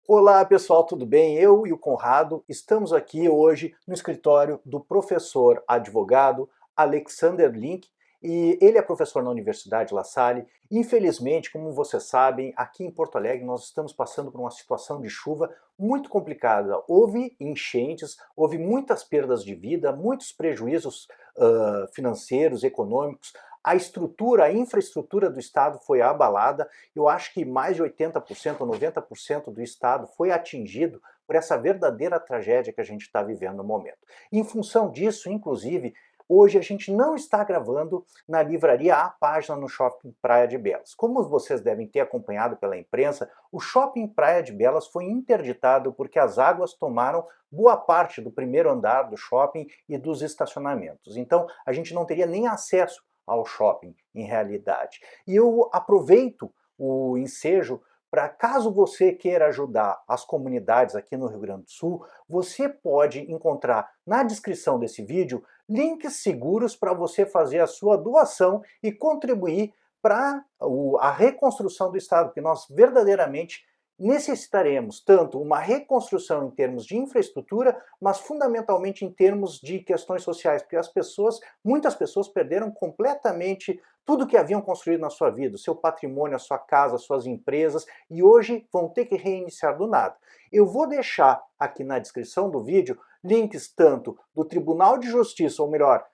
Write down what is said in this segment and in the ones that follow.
Olá pessoal, tudo bem? Eu e o Conrado estamos aqui hoje no escritório do professor advogado Alexander Link, e ele é professor na Universidade La Salle. Infelizmente, como vocês sabem, aqui em Porto Alegre nós estamos passando por uma situação de chuva muito complicada. Houve enchentes, houve muitas perdas de vida, muitos prejuízos financeiros, econômicos. A estrutura, a infraestrutura do estado foi abalada. Eu acho que mais de 80% ou 90% do estado foi atingido por essa verdadeira tragédia que a gente está vivendo no momento. Em função disso, inclusive, hoje a gente não está gravando na livraria A Página no Shopping Praia de Belas. Como vocês devem ter acompanhado pela imprensa, o Shopping Praia de Belas foi interditado porque as águas tomaram boa parte do primeiro andar do shopping e dos estacionamentos. Então, a gente não teria nem acesso ao shopping, em realidade. E eu aproveito o ensejo para, caso você queira ajudar as comunidades aqui no Rio Grande do Sul, você pode encontrar na descrição desse vídeo links seguros para você fazer a sua doação e contribuir para a reconstrução do estado, porque nós verdadeiramente necessitaremos tanto uma reconstrução em termos de infraestrutura, mas fundamentalmente em termos de questões sociais, porque muitas pessoas perderam completamente tudo que haviam construído na sua vida, o seu patrimônio, a sua casa, as suas empresas, e hoje vão ter que reiniciar do nada. Eu vou deixar aqui na descrição do vídeo links tanto do Tribunal de Justiça, ou melhor,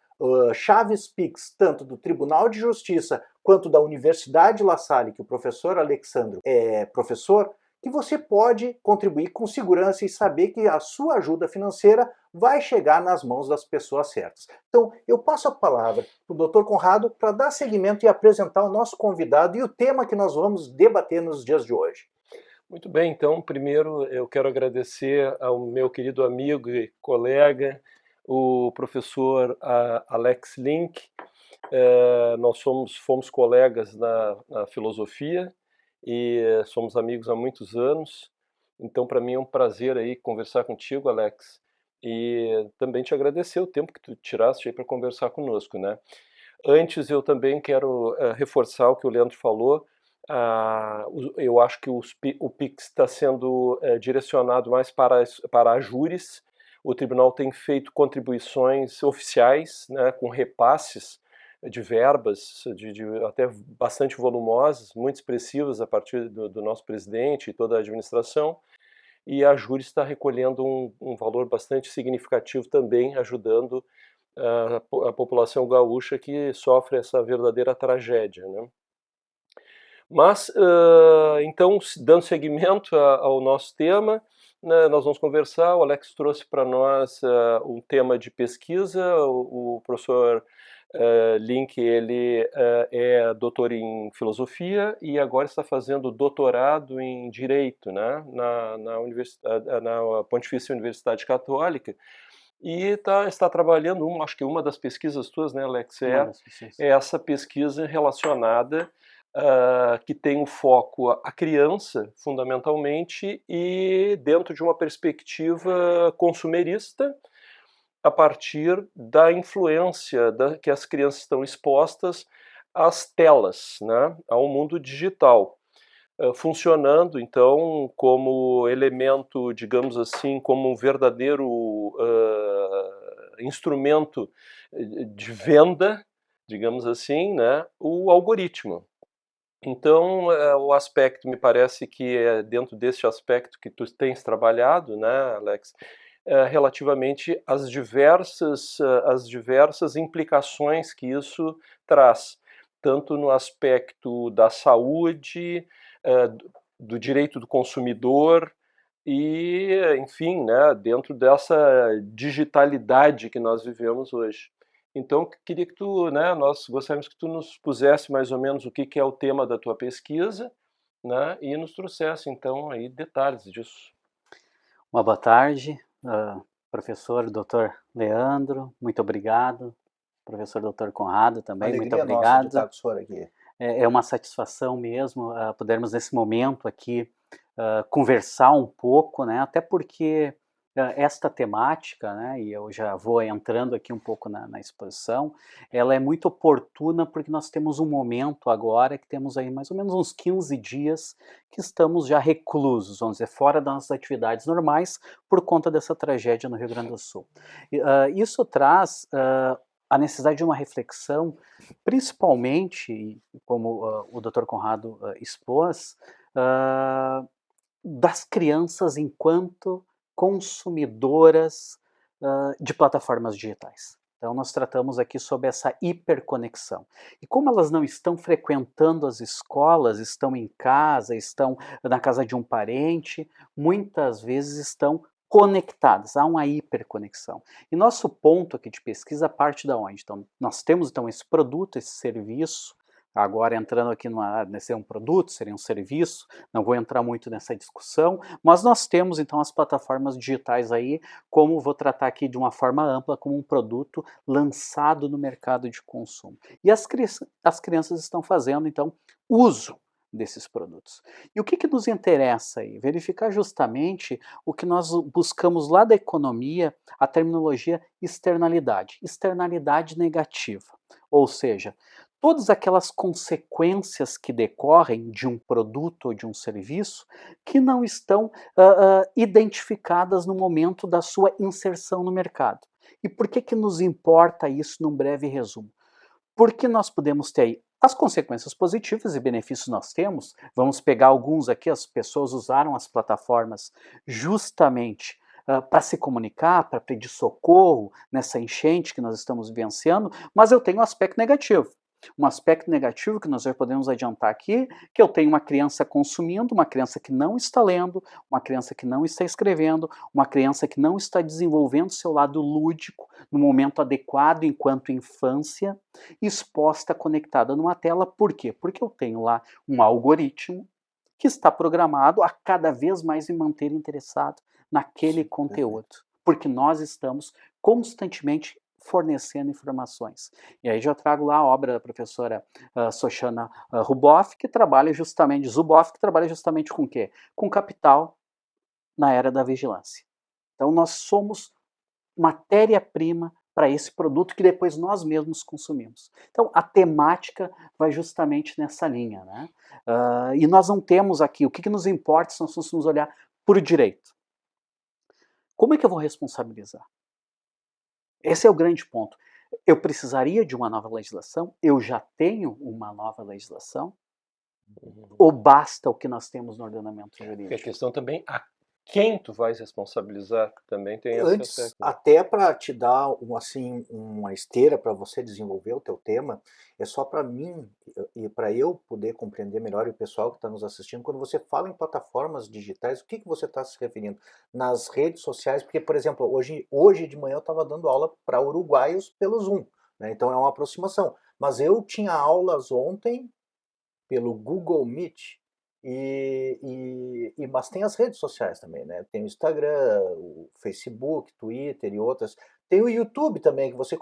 chaves Pix, tanto do Tribunal de Justiça quanto da Universidade La Salle, que o professor Alexandre é professor, que você pode contribuir com segurança e saber que a sua ajuda financeira vai chegar nas mãos das pessoas certas. Então, eu passo a palavra para o Dr. Conrado para dar seguimento e apresentar o nosso convidado e o tema que nós vamos debater nos dias de hoje. Muito bem, então, primeiro eu quero agradecer ao meu querido amigo e colega, o professor Alex Link. Nós fomos colegas na filosofia e somos amigos há muitos anos, então para mim é um prazer aí conversar contigo, Alex, e também te agradecer o tempo que tu tiraste aí para conversar conosco, né? Antes eu também quero reforçar o que o Leandro falou. Eu acho que o PIX está sendo direcionado mais para a júris. O tribunal tem feito contribuições oficiais, né, com repasses de verbas, até bastante volumosas, muito expressivas a partir do nosso presidente e toda a administração, e a júri está recolhendo um valor bastante significativo também, ajudando a população gaúcha que sofre essa verdadeira tragédia, né? Mas, então, dando seguimento ao nosso tema, né, nós vamos conversar. O Alex trouxe para nós um tema de pesquisa. O professor Link, ele é doutor em filosofia e agora está fazendo doutorado em direito, né, na Pontifícia Universidade Católica, e está trabalhando, acho que uma das pesquisas tuas, né, Alex, é essa pesquisa relacionada, que tem um foco a criança, fundamentalmente, e dentro de uma perspectiva consumerista, a partir da influência que as crianças estão expostas às telas, né, ao mundo digital, funcionando então como elemento, digamos assim, como um verdadeiro instrumento de venda, digamos assim, né, o algoritmo. Então, o aspecto, me parece que é dentro desse aspecto que tu tens trabalhado, né, Alex, relativamente às diversas implicações que isso traz, tanto no aspecto da saúde, do direito do consumidor e, enfim, né, dentro dessa digitalidade que nós vivemos hoje. Então, queria que tu, né, nós gostaríamos que tu nos pusesse mais ou menos o que é o tema da tua pesquisa, né, e nos trouxesse, então, aí detalhes disso. Uma boa tarde, professor Dr. Leandro, muito obrigado. Professor Dr. Conrado também, muito obrigado. Nossa de estar com o senhor aqui. É uma satisfação mesmo podermos nesse momento aqui conversar um pouco, né? Até porque esta temática, né, e eu já vou entrando aqui um pouco na exposição, ela é muito oportuna porque nós temos um momento agora que temos aí mais ou menos uns 15 dias que estamos já reclusos, vamos dizer, fora das nossas atividades normais por conta dessa tragédia no Rio Grande do Sul. Isso traz a necessidade de uma reflexão, principalmente, como o Dr. Conrado expôs, das crianças enquanto consumidoras de plataformas digitais. Então, nós tratamos aqui sobre essa hiperconexão. E como elas não estão frequentando as escolas, estão em casa, estão na casa de um parente, muitas vezes estão conectadas, há uma hiperconexão. E nosso ponto aqui de pesquisa parte da onde? Então, nós temos então esse produto, esse serviço, agora entrando aqui seria um produto, seria um serviço, não vou entrar muito nessa discussão, mas nós temos então as plataformas digitais aí, como vou tratar aqui de uma forma ampla, como um produto lançado no mercado de consumo. E as crianças estão fazendo então uso desses produtos. E o que nos interessa aí? Verificar justamente o que nós buscamos lá da economia, a terminologia externalidade, externalidade negativa, ou seja, todas aquelas consequências que decorrem de um produto ou de um serviço que não estão identificadas no momento da sua inserção no mercado. E por que nos importa isso num breve resumo? Porque nós podemos ter aí as consequências positivas e benefícios nós temos. Vamos pegar alguns aqui, as pessoas usaram as plataformas justamente para se comunicar, para pedir socorro nessa enchente que nós estamos vivenciando, mas eu tenho um aspecto negativo. Um aspecto negativo que nós já podemos adiantar aqui, que eu tenho uma criança consumindo, uma criança que não está lendo, uma criança que não está escrevendo, uma criança que não está desenvolvendo seu lado lúdico no momento adequado enquanto infância, exposta, conectada numa tela. Por quê? Porque eu tenho lá um algoritmo que está programado a cada vez mais me manter interessado naquele conteúdo, porque nós estamos constantemente fornecendo informações. E aí já trago lá a obra da professora Shoshana Zuboff, que trabalha justamente com o quê? Com capital na era da vigilância. Então nós somos matéria-prima para esse produto que depois nós mesmos consumimos. Então a temática vai justamente nessa linha, né? E nós não temos aqui, o que nos importa se nós fôssemos olhar por direito. Como é que eu vou responsabilizar? Esse é o grande ponto. Eu precisaria de uma nova legislação? Eu já tenho uma nova legislação? Ou basta o que nós temos no ordenamento jurídico? E a questão também, a quem tu vais responsabilizar, também tem esse Antes, aspecto. até para te dar uma esteira para você desenvolver o teu tema, é só para mim e para eu poder compreender melhor e o pessoal que está nos assistindo, quando você fala em plataformas digitais, o que você está se referindo? Nas redes sociais, porque, por exemplo, hoje de manhã eu estava dando aula para uruguaios pelo Zoom, né? Então é uma aproximação. Mas eu tinha aulas ontem pelo Google Meet, mas tem as redes sociais também, né? Tem o Instagram, o Facebook, Twitter e outras. Tem o YouTube também, que você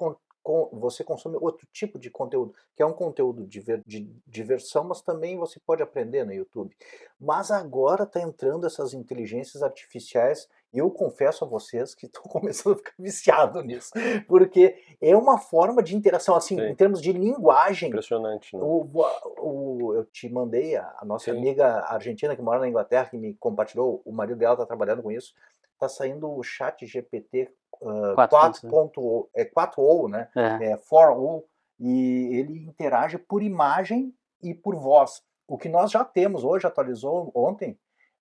consome outro tipo de conteúdo, que é um conteúdo de diversão, mas também você pode aprender no YouTube. Mas agora está entrando essas inteligências artificiais e eu confesso a vocês que estou começando a ficar viciado nisso, porque é uma forma de interação, assim, Sim. em termos de linguagem. Impressionante, né? Eu te mandei a nossa Sim. amiga argentina que mora na Inglaterra, que me compartilhou, o marido dela está trabalhando com isso, está saindo o chat GPT 4.0, né? 4.0, e ele interage por imagem e por voz. O que nós já temos hoje, atualizou ontem,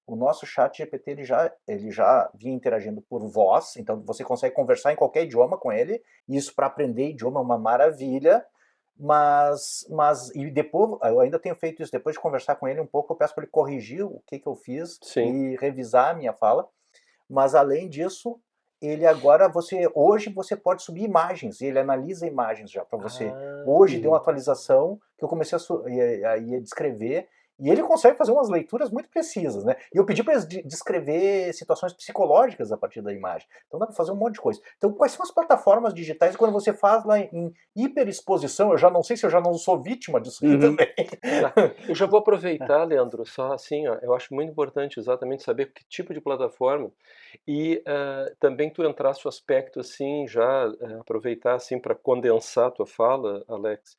o nosso chat GPT ele já vinha interagindo por voz, então você consegue conversar em qualquer idioma com ele, e isso para aprender idioma é uma maravilha. Mas e depois, eu ainda tenho feito isso, depois de conversar com ele um pouco, eu peço para ele corrigir o que eu fiz. Sim. E revisar a minha fala. Mas além disso, ele agora, hoje você pode subir imagens, e ele analisa imagens já para você. Hoje deu uma atualização que eu comecei a descrever, E ele consegue fazer umas leituras muito precisas, né? E eu pedi para eles descrever situações psicológicas a partir da imagem. Então dá para fazer um monte de coisa. Então quais são as plataformas digitais quando você faz lá em hiperexposição? Eu já não sei se eu já não sou vítima disso aqui também. Tá. Eu já vou aproveitar, Leandro, só assim, ó, eu acho muito importante exatamente saber que tipo de plataforma e também tu entrasse o aspecto assim, já aproveitar assim para condensar a tua fala, Alex,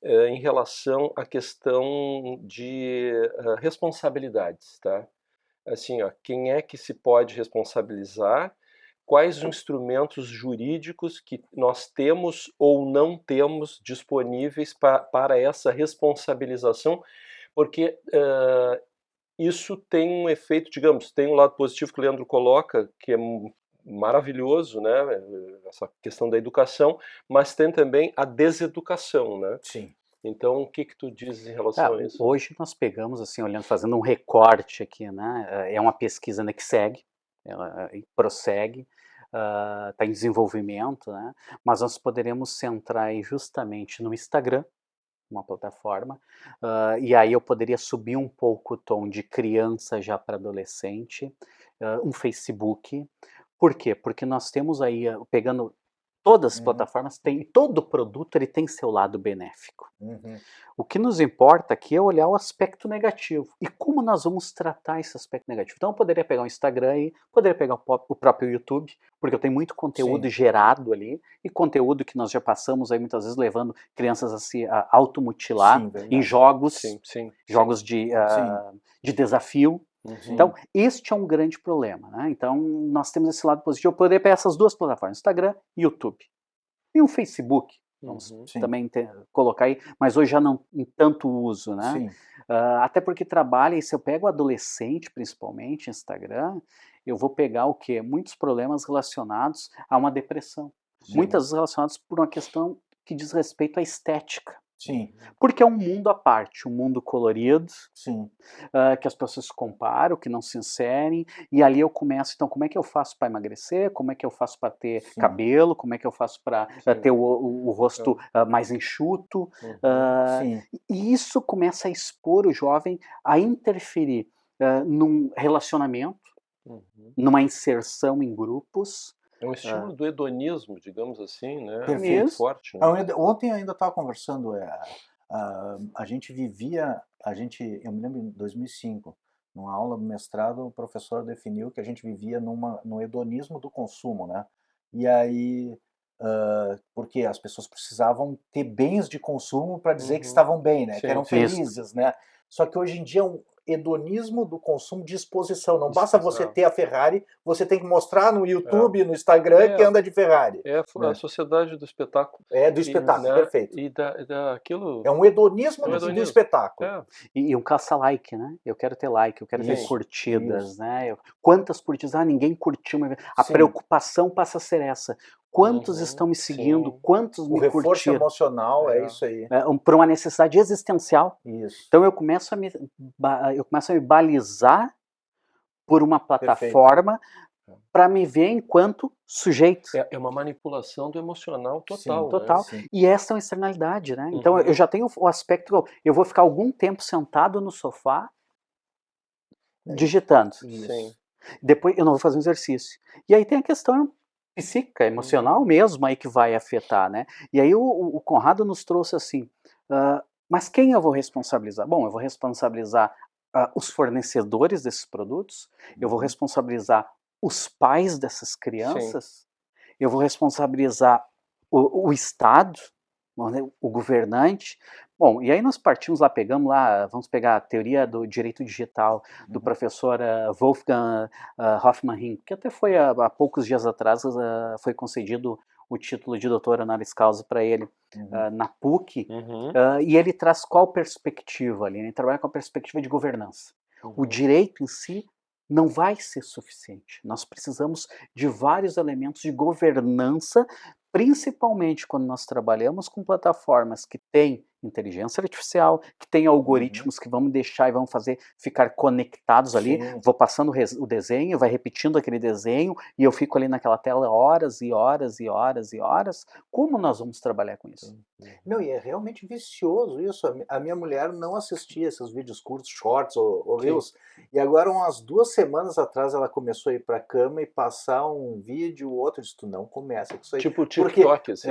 em relação à questão de responsabilidades, tá? Assim, ó, quem é que se pode responsabilizar? Quais os instrumentos jurídicos que nós temos ou não temos disponíveis para essa responsabilização? Porque isso tem um efeito, digamos, tem um lado positivo que o Leandro coloca, que é maravilhoso, né? Essa questão da educação, mas tem também a deseducação, né? Sim. Então, o que tu dizes em relação a isso? Hoje nós pegamos, assim, olhando, fazendo um recorte aqui, né? É uma pesquisa, né, que segue, ela prossegue, está em desenvolvimento, né? Mas nós poderemos centrar aí justamente no Instagram, uma plataforma, e aí eu poderia subir um pouco o tom de criança já para adolescente, um Facebook. Por quê? Porque nós temos aí, pegando todas as plataformas, todo produto ele tem seu lado benéfico. O que nos importa aqui é olhar o aspecto negativo. E como nós vamos tratar esse aspecto negativo? Então eu poderia pegar o Instagram e poderia pegar o próprio YouTube, porque eu tenho muito conteúdo gerado ali, e conteúdo que nós já passamos aí muitas vezes levando crianças a se automutilar em jogos, jogos de desafio. Então, este é um grande problema, né? Então, nós temos esse lado positivo. Eu poderia pegar essas duas plataformas, Instagram e YouTube. E o Facebook, vamos também colocar aí, mas hoje já não em tanto uso, né? Até porque trabalha, e se eu pego o adolescente, principalmente, Instagram, eu vou pegar o quê? Muitos problemas relacionados a uma depressão. Muitas vezes relacionados por uma questão que diz respeito à estética. Porque é um mundo à parte, um mundo colorido, que as pessoas se comparam, que não se inserem, e ali eu começo, então, como é que eu faço para emagrecer, como é que eu faço para ter cabelo, como é que eu faço para ter o rosto mais enxuto, e isso começa a expor o jovem a interferir num relacionamento, numa inserção em grupos. É um estímulo do hedonismo, digamos assim, né? Perfeito. Muito forte. Né? Ontem eu ainda estava conversando, a gente vivia, eu me lembro em 2005, numa aula do mestrado, o professor definiu que a gente vivia no hedonismo do consumo, né? E aí, porque as pessoas precisavam ter bens de consumo para dizer que estavam bem, né? Que eram felizes, né? Só que hoje em dia é um hedonismo do consumo de exposição. Não basta você ter a Ferrari, você tem que mostrar no YouTube, no Instagram, que anda de Ferrari. É a sociedade do espetáculo. É do espetáculo, perfeito. E daquilo... É um hedonismo do espetáculo. E um caça-like, né? Eu quero ter like, eu quero ter curtidas, né? Quantas curtidas? Ninguém curtiu. A preocupação passa a ser essa. Quantos estão me seguindo? Quantos me curtiram? O reforço emocional é isso aí. Por uma necessidade existencial. Isso. Então eu começo a me balizar por uma plataforma para me ver enquanto sujeito. É uma manipulação do emocional total. Total. Né? E essa é uma externalidade, né? Então eu já tenho o aspecto, eu vou ficar algum tempo sentado no sofá digitando. Depois eu não vou fazer um exercício. E aí tem a questão psíquica, emocional mesmo aí que vai afetar, né? E aí o Conrado nos trouxe assim, mas quem eu vou responsabilizar? Bom, eu vou responsabilizar os fornecedores desses produtos, eu vou responsabilizar os pais dessas crianças, eu vou responsabilizar o Estado, o governante. Bom, e aí nós partimos lá, vamos pegar a teoria do direito digital do professor Wolfgang Hofmann-Hink, que até foi há poucos dias atrás foi concedido o título de doutor honoris causa para ele na PUC, e ele traz qual perspectiva ali? Ele trabalha com a perspectiva de governança. O direito em si não vai ser suficiente. Nós precisamos de vários elementos de governança, principalmente quando nós trabalhamos com plataformas que têm inteligência artificial, que tem algoritmos que vão me deixar e vão fazer ficar conectados ali, Sim. vou passando o desenho, vai repetindo aquele desenho, e eu fico ali naquela tela horas e horas e horas e horas. Como nós vamos trabalhar com isso? Não, e é realmente vicioso isso. A minha mulher não assistia esses vídeos curtos, shorts ou Sim. reels, e agora umas 2 semanas atrás ela começou a ir para a cama e passar um vídeo, o outro, disse, tu não começa com isso aí. Tipo Porque, TikTok, assim.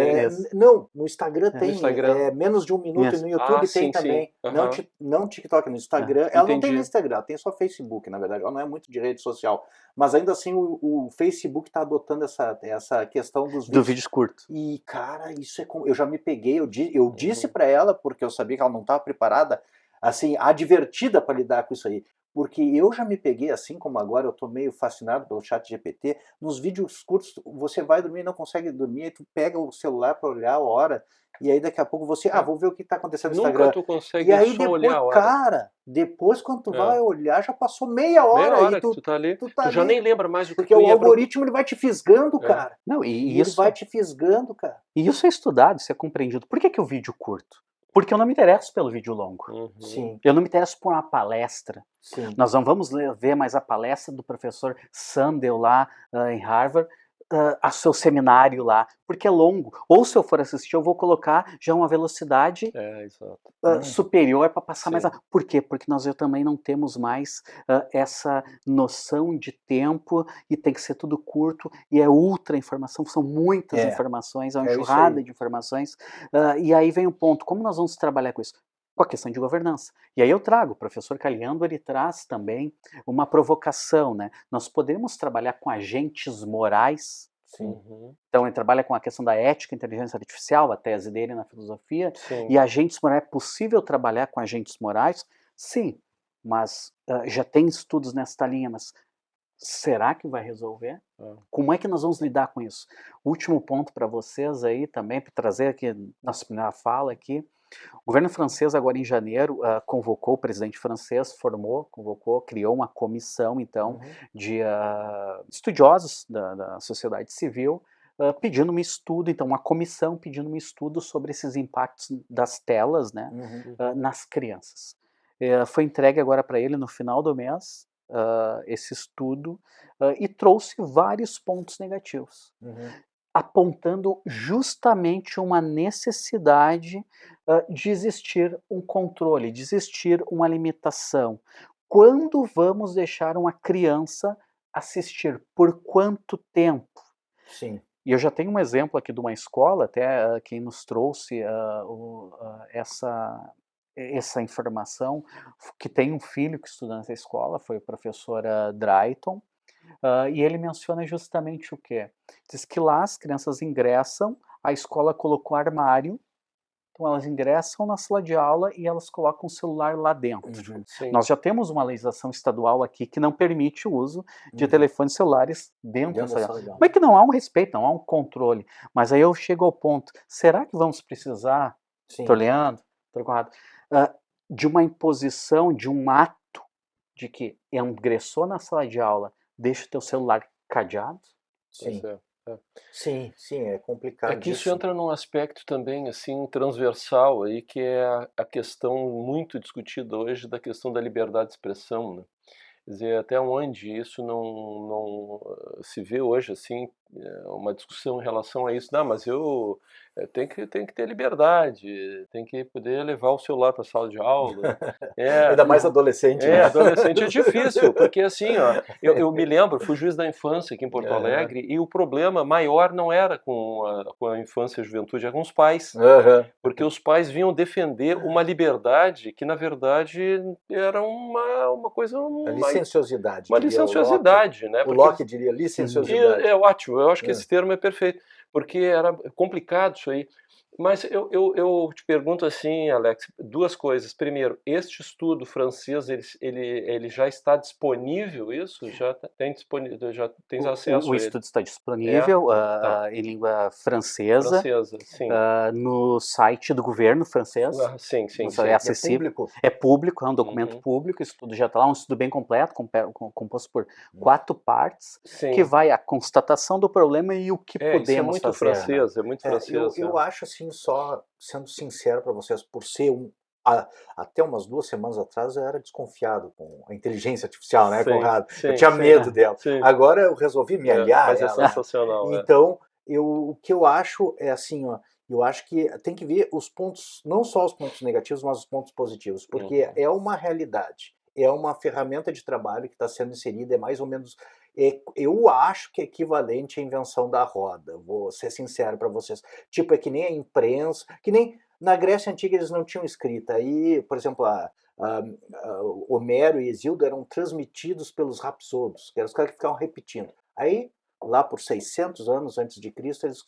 não, no Instagram No tem Instagram. menos de 1 minuto, e Isso. no YouTube tem Sim, sim. também. Aham. Não TikTok, no Instagram. Ela não tem Entendi. nem Instagram, ela tem só Facebook, na verdade. Ela não é muito de rede social. Mas ainda assim o Facebook está adotando essa questão dos Do vídeos. vídeo curto. E, cara, eu já me peguei, eu disse para ela, porque eu sabia que ela não estava preparada, assim, advertida para lidar com isso aí. Porque eu já me peguei, assim como agora eu estou meio fascinado pelo ChatGPT, nos vídeos curtos, você vai dormir e não consegue dormir, aí tu pega o celular para olhar a hora, e aí daqui a pouco você, vou ver o que está acontecendo no Nunca Instagram. tu consegue E aí só olhar a hora. cara, depois quando tu É. vai olhar, já passou meia hora, Meia hora e que tu tá ali, tu tu já ali, nem lembra mais o que porque tu o ia algoritmo ele vai te fisgando, É. cara. Não, E e ele isso, vai te fisgando, cara. e isso é estudado, isso é compreendido. Por que o vídeo curto? Porque eu não me interesso pelo vídeo longo. Uhum. Sim, Eu não me interesso por uma palestra. sim. Nós não vamos ver mais a palestra do professor Sandel lá em Harvard, a seu seminário lá, porque é longo. Ou se eu for assistir, eu vou colocar já uma velocidade Exato. superior para passar mais Sim. Por quê? Porque nós também não temos mais essa noção de tempo e tem que ser tudo curto e é ultra informação, são muitas informações, é uma É isso enxurrada aí. de informações. E aí vem o ponto, como nós vamos trabalhar com isso? Com a questão de governança. E aí eu trago, o professor Caliando, ele traz também uma provocação, né? Nós podemos trabalhar com agentes morais. Sim. Uhum. Então ele trabalha com a questão da ética e inteligência artificial, a tese dele na filosofia. Sim. E agentes morais, é possível trabalhar com agentes morais? Sim, mas já tem estudos nesta linha, mas será que vai resolver? Como é que nós vamos lidar com isso? Último ponto para vocês aí também, para trazer aqui nossa primeira fala aqui. O governo francês agora em janeiro convocou, o presidente francês convocou, criou uma comissão então de estudiosos da sociedade civil pedindo um estudo, então uma comissão pedindo um estudo sobre esses impactos das telas, né, nas crianças. Foi entregue agora para ele no final do mês esse estudo e trouxe vários pontos negativos, apontando justamente uma necessidade de existir um controle, de existir uma limitação. Quando vamos deixar uma criança assistir? Por quanto tempo? Sim. E eu já tenho um exemplo aqui de uma escola, até quem nos trouxe essa informação, que tem um filho que estuda nessa escola, foi o professor Drayton, e ele menciona justamente o quê? Diz que lá as crianças ingressam, a escola colocou armário, então elas ingressam na sala de aula e elas colocam o celular lá dentro. Sim. Nós já temos uma legislação estadual aqui que não permite o uso de telefones celulares dentro da sala de aula. Como é que não há um respeito, não há um controle? Mas aí eu chego ao ponto, será que vamos precisar, estou olhando, estou errado, de uma imposição, de um ato de que ingressou na sala de aula, deixa o teu celular cadeado? Sim. Sim, é complicado. É que isso entra num aspecto também assim transversal aí, que é a questão muito discutida hoje da questão da liberdade de expressão, né? Quer dizer, até onde isso não se vê hoje assim, uma discussão em relação a isso. Não, mas eu tenho que ter liberdade, tem que poder levar o celular para a sala de aula. Ainda mais adolescente, né? Adolescente é difícil, porque assim, eu me lembro, fui juiz da infância aqui em Porto Alegre, e o problema maior não era com a infância e a juventude, era com os pais. Porque os pais vinham defender uma liberdade que, na verdade, era uma coisa... A licenciosidade. Uma licenciosidade, né? O Locke diria licenciosidade. É ótimo, eu acho que esse termo é perfeito, porque era complicado isso aí. Mas eu te pergunto assim, Alex, duas coisas. Primeiro, este estudo francês, ele já está disponível, isso? Já tens acesso o a ele? estudo está disponível em língua francesa, sim. no site do governo francês. Sim. É acessível. É público, é um documento público, o estudo já está lá, um estudo bem completo, composto por 4 partes, que vai à constatação do problema e o que podemos isso é muito fazer. francês, é muito francês. Eu acho assim, assim, só sendo sincero para vocês, por ser até umas 2 semanas atrás eu era desconfiado com a inteligência artificial, né, Sim, Conrado? Eu sim, tinha sim, medo dela. sim. Agora eu resolvi me aliar a Mas é ela. sensacional, Então, o que eu acho é assim, ó, eu acho que tem que ver os pontos, não só os pontos negativos, mas os pontos positivos, porque Uhum. é uma realidade, é uma ferramenta de trabalho que está sendo inserida, é mais ou menos, eu acho que é equivalente à invenção da roda, vou ser sincero para vocês. Tipo, é que nem a imprensa, que nem na Grécia Antiga eles não tinham escrita, aí, por exemplo, Homero e Hesíodo eram transmitidos pelos rapsodos, que eram os caras que ficavam repetindo. Aí, lá por 600 anos antes de Cristo, eles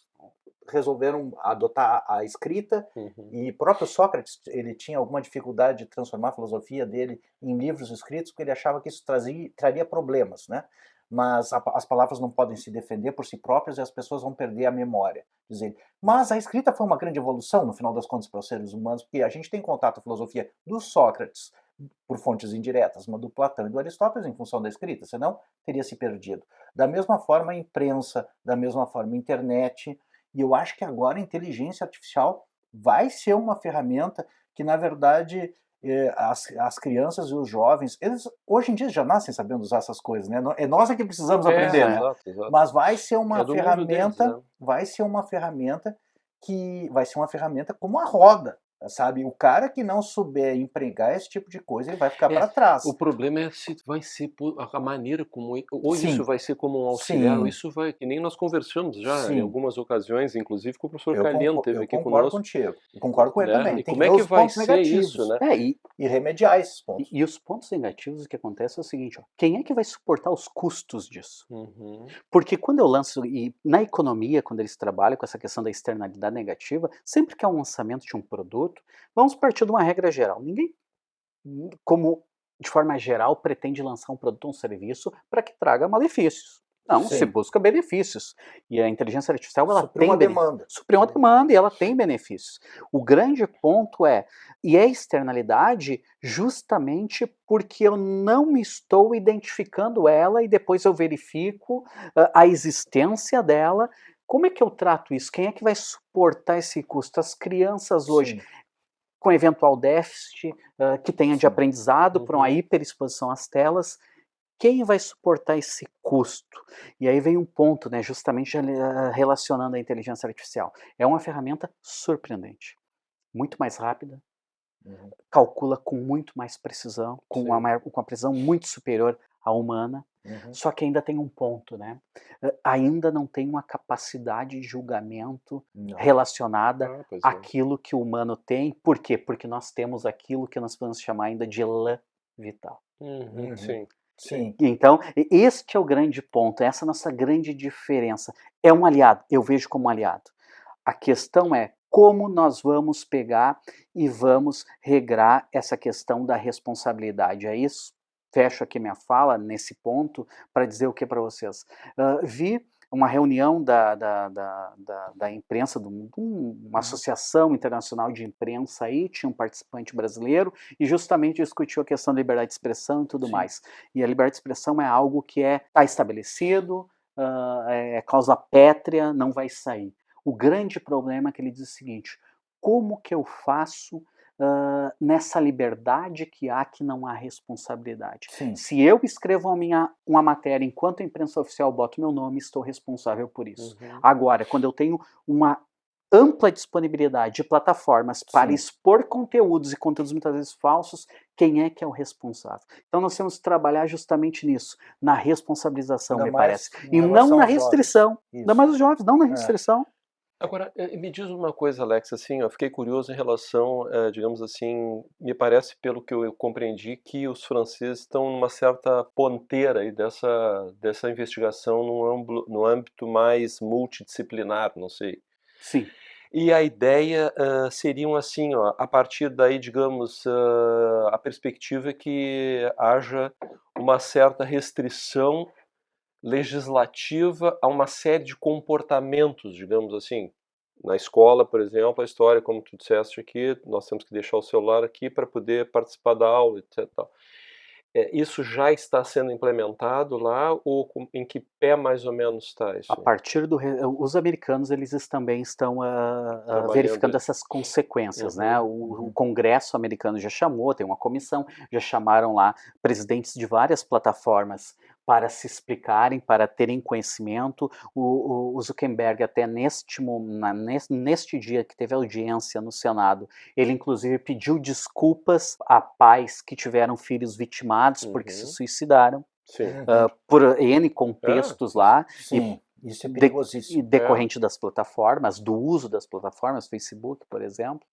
resolveram adotar a escrita, Uhum. e próprio Sócrates, ele tinha alguma dificuldade de transformar a filosofia dele em livros escritos, porque ele achava que isso traria problemas, né? Mas as palavras não podem se defender por si próprias e as pessoas vão perder a memória, diz ele. Mas a escrita foi uma grande evolução, no final das contas, para os seres humanos, porque a gente tem contato com a filosofia do Sócrates por fontes indiretas, mas do Platão e do Aristóteles em função da escrita, senão teria se perdido. Da mesma forma a imprensa, da mesma forma a internet, e eu acho que agora a inteligência artificial vai ser uma ferramenta que, na verdade, as crianças e os jovens, eles hoje em dia já nascem sabendo usar essas coisas, né? É nós é que precisamos aprender, né? Exato, exato. Mas vai ser É uma do mundo deles, né? ferramenta, vai ser uma ferramenta que vai ser uma ferramenta como a roda, sabe? O cara que não souber empregar esse tipo de coisa, ele vai ficar para O trás. problema é se vai ser a maneira como ou isso Sim, vai ser como um auxiliar, ou sim, isso vai que nem nós conversamos já em sim. algumas ocasiões, inclusive com o professor Caliendo Eu teve aqui concordo conosco, contigo. Eu concordo com ele né? também. E Tem que como é ver que os vai pontos ser isso, negativos né? e remediar esses pontos. E os pontos negativos, o que acontece é o seguinte, ó, quem é que vai suportar os custos disso? Uhum. Porque quando eu lanço, e na economia, quando eles trabalham com essa questão da externalidade negativa, sempre que há um lançamento de um produto, vamos partir de uma regra geral. Ninguém, como de forma geral, pretende lançar um produto ou um serviço para que traga malefícios. Não, se Sim. busca benefícios. E a inteligência artificial, ela Suprir uma tem demanda. suprir uma demanda e ela tem benefícios. O grande ponto e é externalidade justamente porque eu não estou identificando ela e depois eu verifico a existência dela. Como é que eu trato isso? Quem é que vai suportar esse custo? As crianças hoje, Sim, com eventual déficit que tenha de sim. aprendizado por uma Uhum. hiperexposição às telas, quem vai suportar esse custo? E aí vem um ponto, né, justamente relacionando a inteligência artificial. É uma ferramenta surpreendente, muito mais rápida, Uhum. calcula com muito mais precisão, com Sim. com uma precisão muito superior à humana, Uhum. só que ainda tem um ponto, né? Ainda não tem uma capacidade de julgamento Não. relacionada Ah, pois é. àquilo que o humano tem. Por quê? Porque nós temos aquilo que nós podemos chamar ainda de lã vital. Uhum. Uhum. Sim. Sim. Então, este é o grande ponto, essa é a nossa grande diferença. É um aliado, eu vejo como um aliado. A questão é como nós vamos pegar e vamos regrar essa questão da responsabilidade. É isso. Fecho aqui minha fala nesse ponto para dizer o que para vocês. Vi uma reunião da imprensa, de uma Uhum. associação internacional de imprensa aí, tinha um participante brasileiro e justamente discutiu a questão da liberdade de expressão e tudo Sim. mais. E a liberdade de expressão é algo que está estabelecido, é causa pétrea, não vai sair. O grande problema é que ele diz o seguinte: como que eu faço nessa liberdade que há que não há responsabilidade? Sim. Se eu escrevo uma matéria enquanto a imprensa oficial bota o meu nome, estou responsável por isso. Uhum. Agora, quando eu tenho uma ampla disponibilidade de plataformas para Sim. expor conteúdos e conteúdos muitas vezes falsos, quem é que é o responsável? Então nós temos que trabalhar justamente nisso, na responsabilização, Ainda me mais parece, em e não relação na aos jovens. restrição. Ainda Isso. mais os jovens, não na É. restrição. Agora, me diz uma coisa, Alex, assim, eu fiquei curioso em relação, digamos assim, me parece, pelo que eu compreendi, que os franceses estão numa certa ponteira aí dessa investigação no âmbito mais multidisciplinar, não sei. Sim. E a ideia seriam assim, ó, a partir daí, digamos, a perspectiva é que haja uma certa restrição legislativa a uma série de comportamentos, digamos assim. Na escola, por exemplo, a história, como tu disseste aqui, nós temos que deixar o celular aqui para poder participar da aula, etc. isso já está sendo implementado lá ou em que pé mais ou menos está isso A aí? partir os americanos, eles também estão Trabalhando verificando aí. essas consequências, né? Uhum, O Uhum. Congresso americano já chamou, tem uma comissão, já chamaram lá presidentes de várias plataformas para se explicarem, para terem conhecimento. O Zuckerberg, até neste dia que teve audiência no Senado, ele inclusive pediu desculpas a pais que tiveram filhos vitimados porque se uhum, suicidaram, sim. Uhum. por N É, contextos lá, e Sim, isso é e perigosíssimo. é. decorrente das plataformas, do uso das plataformas, Facebook, por exemplo.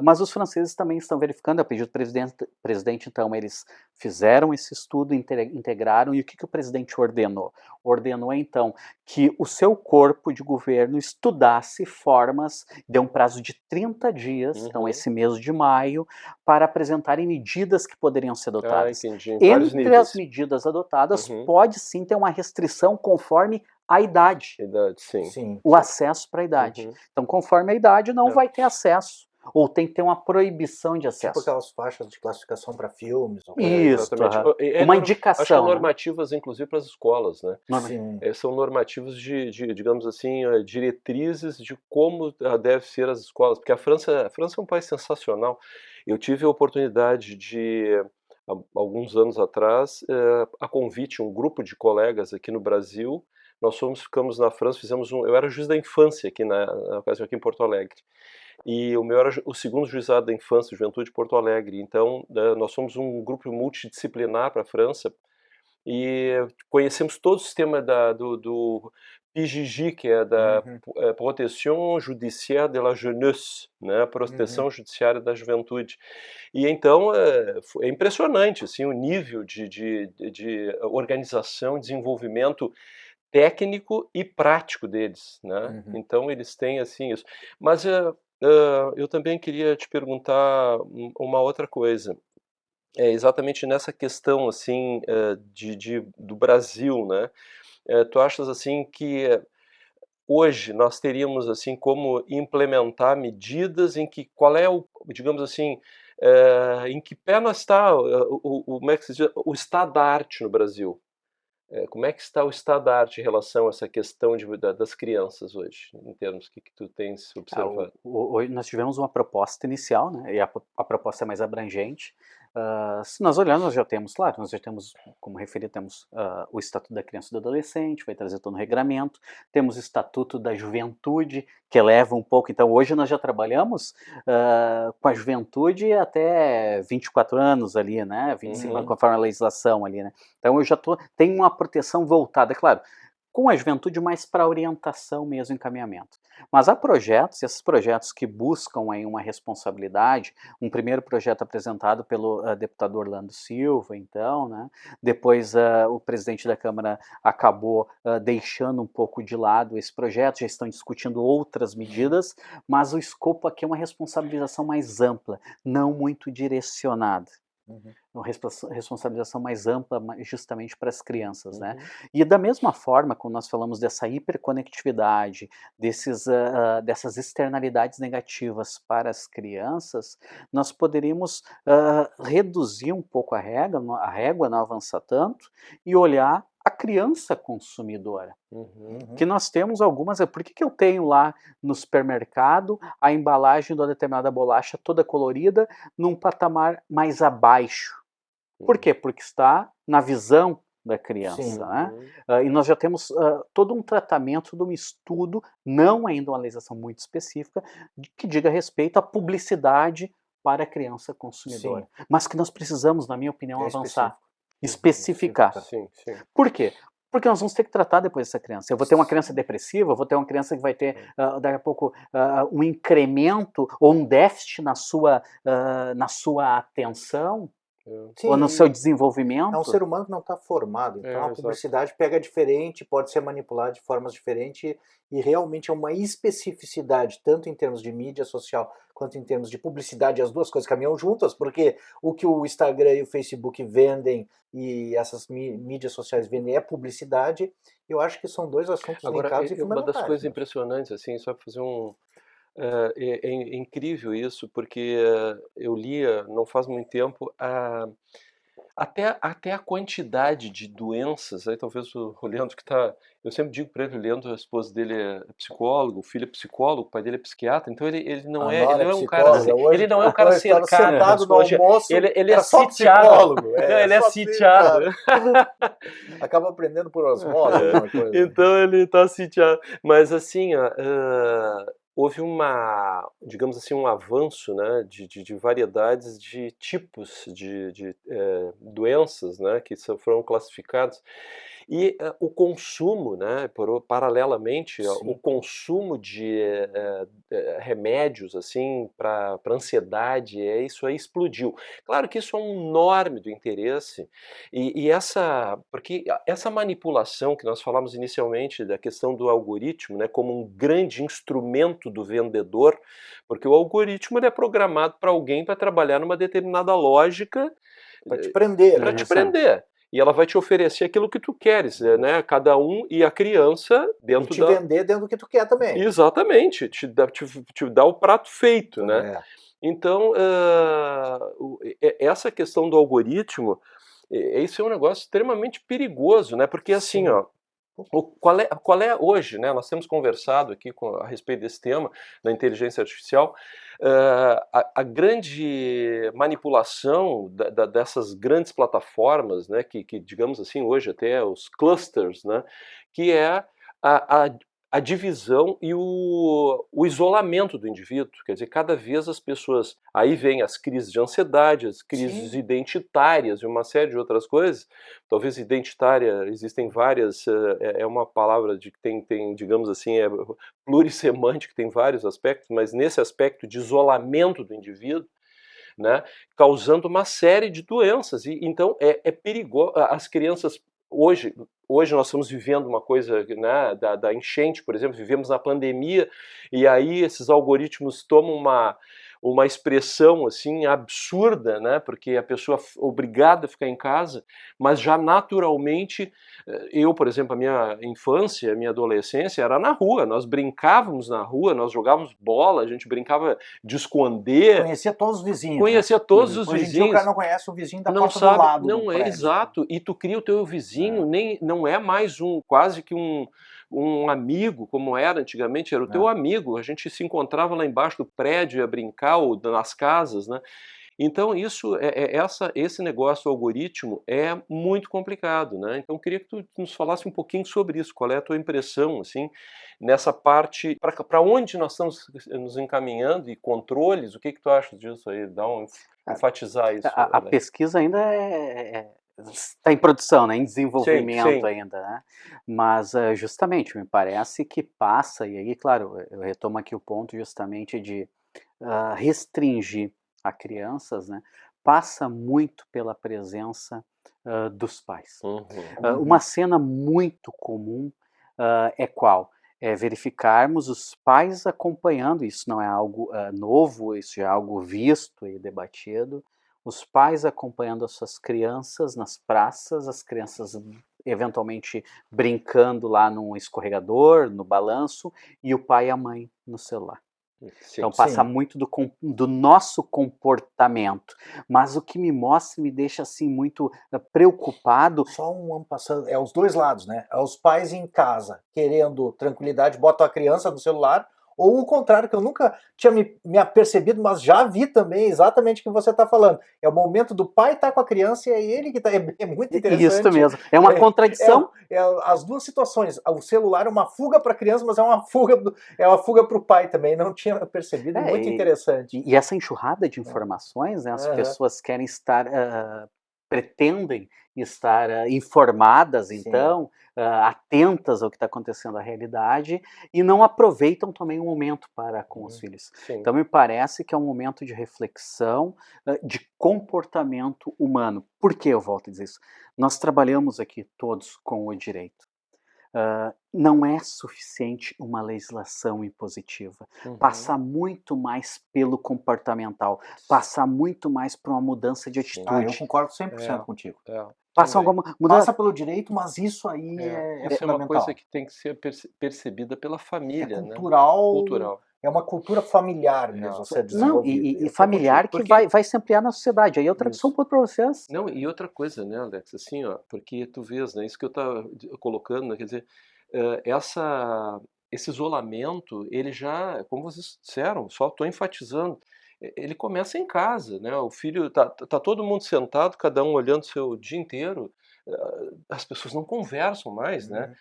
Mas os franceses também estão verificando, a pedido do presidente, então, eles fizeram esse estudo, integraram, e o que o presidente ordenou? Ordenou, então, que o seu corpo de governo estudasse formas, deu um prazo de 30 dias, então Uhum. esse mês de maio, para apresentarem medidas que poderiam ser Ah, adotadas. entendi. Em vários Entre as níveis. medidas adotadas, Uhum. pode sim ter uma restrição conforme a idade, Idade, sim. Sim. o acesso para a idade. Uhum. Então, conforme a idade, não É. vai ter acesso, ou tem que ter uma proibição de Tipo acesso. aquelas faixas de classificação para filmes ou É, coisa assim. Isso, exatamente. uma Acho que é indicação, né? normativas, inclusive, para as escolas, né? Sim. São normativos digamos assim, diretrizes de como deve ser as escolas, porque a França é um país sensacional. Eu tive a oportunidade de, há alguns anos atrás, a convite, um grupo de colegas aqui no Brasil, ficamos na França, eu era juiz da infância aqui na ocasião, aqui em Porto Alegre. E o meu era o segundo juizado da infância e juventude de Porto Alegre. Então, nós fomos um grupo multidisciplinar para a França e conhecemos todo o sistema do PJJ, que é da Uhum. Protection Judiciaire de la Jeunesse, né, Uhum. Proteção Judiciária da Juventude. E então é impressionante assim, o nível de organização, desenvolvimento técnico e prático deles, né. Uhum. Então eles têm, assim, isso. Mas, eu também queria te perguntar uma outra coisa, é exatamente nessa questão, assim, do Brasil, né, tu achas, assim, que hoje nós teríamos, assim, como implementar medidas em que qual é o digamos assim, em que pé nós está, como é que se diz? O estado da arte no Brasil? Como é que está o estado da arte em relação a essa questão das crianças hoje, em termos que tu tens observado? Hoje nós tivemos uma proposta inicial, né, e a proposta é mais abrangente. Se nós olharmos, nós já temos, claro, nós já temos, como referido, temos o Estatuto da Criança e do Adolescente, vai trazer todo no regramento, temos o Estatuto da Juventude, que eleva um pouco, então hoje nós já trabalhamos com a juventude até 24 anos ali, né, 25, Uhum, conforme a legislação ali, né, então eu já tenho uma proteção voltada, é claro, com a juventude mais para orientação mesmo, encaminhamento. Mas há projetos, e esses projetos que buscam aí uma responsabilidade, um primeiro projeto apresentado pelo deputado Orlando Silva, então, né, depois o presidente da Câmara acabou deixando um pouco de lado esse projeto, já estão discutindo outras Uhum. medidas, mas o escopo aqui é uma responsabilização mais ampla, não muito direcionada, Uhum. uma responsabilização mais ampla, justamente para as crianças, né. uhum, E da mesma forma, quando nós falamos dessa hiperconectividade, dessas externalidades negativas para as crianças, nós poderíamos, reduzir um pouco a régua, não avançar tanto, e olhar a criança consumidora. uhum, Que Uhum. nós temos algumas, por que eu tenho lá no supermercado a embalagem de uma determinada bolacha toda colorida num patamar mais abaixo? Por uhum, quê? Porque está na visão da criança, Sim. né. uhum, E nós já temos, todo um tratamento de um estudo, não ainda uma legislação muito específica, que diga respeito à publicidade para a criança Sim. consumidora, mas que nós precisamos, na minha opinião, É avançar, específico. especificar. Especificar. sim, sim. Por quê? Porque nós vamos ter que tratar depois dessa criança. Eu vou ter uma criança depressiva, eu vou ter uma criança que vai ter, daqui a pouco, um incremento ou um déficit na sua atenção É, ou no seu Sim, é um desenvolvimento. ser humano que não está formado, então a exato. publicidade pega diferente, pode ser manipulada de formas diferentes e realmente é uma especificidade, tanto em termos de mídia social quanto em termos de publicidade, as duas coisas caminham juntas, porque o que o Instagram e o Facebook vendem e essas mídias sociais vendem é publicidade. Eu acho que são dois assuntos Agora, delicados e uma das fundamentais coisas mesmo. impressionantes, assim, só para fazer é incrível isso, porque eu lia, não faz muito tempo, Até a quantidade de doenças, aí talvez o Leandro que está... Eu sempre digo para ele, o Leandro, a esposa dele é psicólogo, o filho é psicólogo, o pai dele é psiquiatra, então ele não A é, ele Nora é não é um cara, psicóloga. Hoje, ele não é um cara hoje estava cercado de sentado no psicologia, almoço, ele é era só sitiado, psicólogo. não, ele é só sitiado. Acaba aprendendo por osmose alguma coisa. Então ele está sitiado. Mas assim, ó, houve digamos assim, um avanço, né, de variedades de tipos de doenças, né, que foram classificadas. E o consumo, né, paralelamente, ó, o Sim. consumo de remédios assim para ansiedade, isso aí explodiu. Claro que isso é um enorme do interesse porque essa manipulação que nós falamos inicialmente da questão do algoritmo, né, como um grande instrumento do vendedor, porque o algoritmo ele é programado para alguém para trabalhar numa determinada lógica Para te prender. para Né? te prender. E ela vai te oferecer aquilo que tu queres, né? Cada um e a criança E dentro te vender dentro do que tu quer também. Exatamente, te dá o prato feito, né? É. Então, essa questão do algoritmo, isso é um negócio extremamente perigoso, né? Porque assim, Sim. ó, qual é hoje, né? Nós temos conversado aqui a respeito desse tema da inteligência artificial. A grande manipulação dessas grandes plataformas, né? Que digamos assim hoje até os clusters, né? Que é a divisão e o isolamento do indivíduo. Quer dizer, cada vez as pessoas... Aí vem as crises de ansiedade, as crises Sim. identitárias e uma série de outras coisas. Talvez identitária, existem várias... É uma palavra que tem, digamos assim, é plurissemântica, tem vários aspectos, mas nesse aspecto de isolamento do indivíduo, né, causando uma série de doenças. E então é perigoso. As crianças hoje nós estamos vivendo uma coisa, né, da enchente, por exemplo, vivemos na pandemia, e aí esses algoritmos tomam uma expressão assim absurda, né, porque a pessoa é obrigada a ficar em casa, mas já naturalmente, eu, por exemplo, a minha infância, a minha adolescência era na rua, nós brincávamos na rua, nós jogávamos bola, a gente brincava de esconder, Conhecia todos os vizinhos. conhecia todos os Hoje em dia o vizinhos. cara não conhece o vizinho da Não porta sabe, do lado do não é prédio. exato. E tu cria o teu vizinho, não é mais quase que um amigo, como era antigamente, era o teu amigo. A gente se encontrava lá embaixo do prédio, ia brincar, ou nas casas, né? Então esse negócio do algoritmo é muito complicado, né? Então eu queria que tu nos falasse um pouquinho sobre isso. Qual é a tua impressão, assim, nessa parte, para onde nós estamos nos encaminhando e controles? O que tu acha disso aí? Enfatizar isso. A pesquisa ainda está em produção, né, em desenvolvimento Sim. ainda, né? Mas justamente me parece que passa, e aí, claro, eu retomo aqui o ponto justamente de restringir a crianças, né? Passa muito pela presença dos pais. Uma cena muito comum é qual? É verificarmos os pais acompanhando, isso não é algo novo, isso já é algo visto e debatido, os pais acompanhando as suas crianças nas praças, as crianças eventualmente brincando lá num escorregador, no balanço, e o pai e a mãe no celular. Então passa muito do nosso comportamento, mas o que me mostra, me deixa assim muito preocupado. Só um ano passando, é os dois lados, né? É os pais em casa querendo tranquilidade, botam a criança no celular, ou o contrário, que eu nunca tinha me apercebido, mas já vi também exatamente o que você está falando. É o momento do pai estar com a criança e é ele que está. É muito interessante. Isso mesmo, é uma contradição. As duas situações. O celular é uma fuga para a criança, mas é uma fuga para o pai também. Não tinha percebido, muito interessante. E essa enxurrada de informações, né, as pessoas querem estar, pretendem estar informadas, então, atentas ao que está acontecendo na realidade, e não aproveitam também o momento para com os filhos. Então me parece que é um momento de reflexão, de comportamento humano. Por que eu volto a dizer isso? Nós trabalhamos aqui todos com o direito. Não é suficiente uma legislação impositiva. Passa muito mais pelo comportamental, passa muito mais por uma mudança de atitude. Eu concordo 100% contigo. Passa pelo direito, mas isso aí é isso fundamental. é uma coisa que tem que ser percebida pela família. É cultural. Né? Cultural. É uma cultura familiar mesmo, você Não, desenvolvida. e Eu tô familiar contigo, que porque vai se ampliar na sociedade. Aí eu trago só um Isso. ponto para vocês. Não, e outra coisa, né, Alex, assim, ó, porque tu vês, né, isso que eu estava colocando, né, quer dizer, esse isolamento, ele já, como vocês disseram, só estou enfatizando, ele começa em casa, né, o filho, tá todo mundo sentado, cada um olhando o seu dia inteiro, as pessoas não conversam mais, né,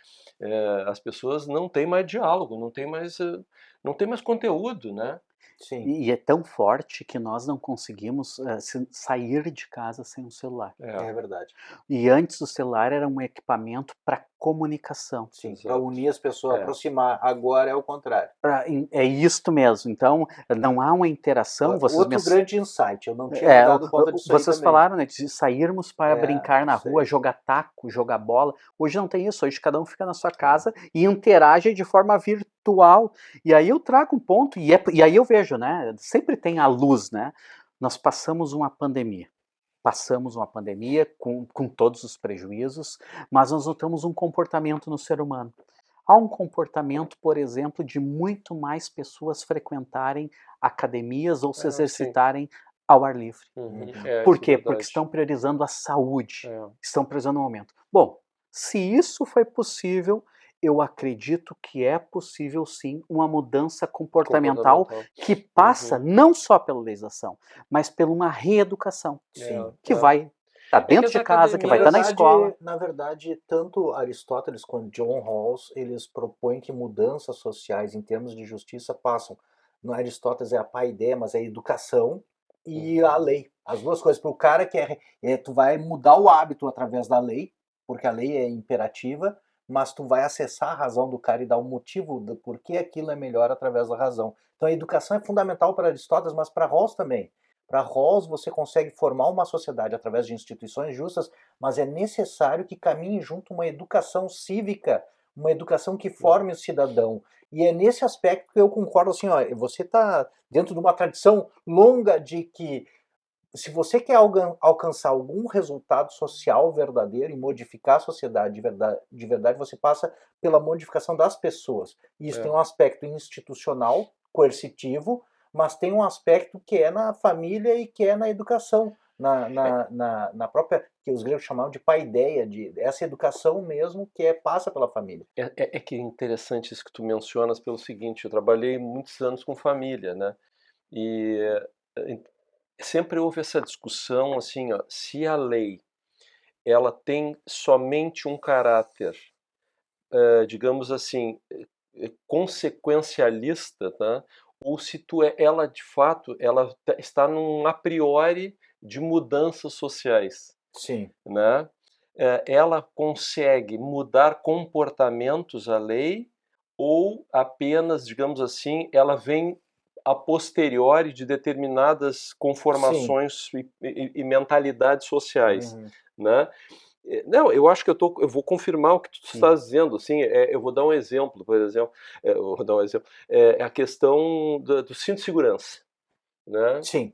as pessoas não têm mais diálogo, não tem mais conteúdo, né. sim, E é tão forte que nós não conseguimos sair de casa sem um celular. É, é verdade. E antes o celular era um equipamento para comunicação. Sim, para exato. unir as pessoas, É. aproximar. Agora é o contrário. É isto mesmo. Então, não há uma interação. Outro grande insight, eu não tinha me dado conta disso aí Vocês também. falaram, né, de sairmos para brincar na Isso rua, aí. jogar taco, jogar bola. Hoje não tem isso. Hoje cada um fica na sua casa e interage de forma virtual. E aí eu trago um ponto, e aí eu vejo, né? Sempre tem a luz, né? Nós passamos uma pandemia. Passamos uma pandemia com todos os prejuízos, mas nós notamos um comportamento no ser humano. Há um comportamento, por exemplo, de muito mais pessoas frequentarem academias ou se Sim. exercitarem ao ar livre. Uhum. Por Isso é quê? Porque verdade. estão priorizando a saúde, É. estão priorizando o momento. Bom, se isso foi possível, eu acredito que é possível sim uma mudança comportamental que passa Uhum. não só pela legislação, mas por uma reeducação Sim. que vai estar É que dentro as de casa, que vai estar na escola. Na verdade, tanto Aristóteles quanto John Rawls, eles propõem que mudanças sociais em termos de justiça passam. No Aristóteles é a paideia, mas é a educação e a lei. As duas coisas. Para o cara que tu vai mudar o hábito através da lei, porque a lei é imperativa, mas tu vai acessar a razão do cara e dar o motivo do porquê aquilo é melhor através da razão. Então a educação é fundamental para Aristóteles, mas para Rawls também. Para Rawls, você consegue formar uma sociedade através de instituições justas, mas é necessário que caminhe junto uma educação cívica, uma educação que forme o cidadão. E é nesse aspecto que eu concordo assim, ó, você está dentro de uma tradição longa de que se você quer alcançar algum resultado social verdadeiro e modificar a sociedade de verdade, você passa pela modificação das pessoas. E isso tem um aspecto institucional, coercitivo, mas tem um aspecto que é na família e que é na educação, na própria, que os gregos chamavam de paideia, de essa educação mesmo que passa pela família. É que é interessante isso que tu mencionas pelo seguinte, eu trabalhei muitos anos com família, né? E sempre houve essa discussão assim, ó, se a lei ela tem somente um caráter, digamos assim, consequencialista, tá? Ou se ela de fato ela está num a priori de mudanças sociais, Sim. né? Ela consegue mudar comportamentos a lei ou apenas, digamos assim, ela vem a posteriori de determinadas Sim. conformações e mentalidades sociais, Uhum. né? Não, eu acho que eu vou confirmar o que tu Sim. estás dizendo, assim, eu vou dar um exemplo, por exemplo, eu vou dar um exemplo, é a questão do cinto de segurança, né? Sim.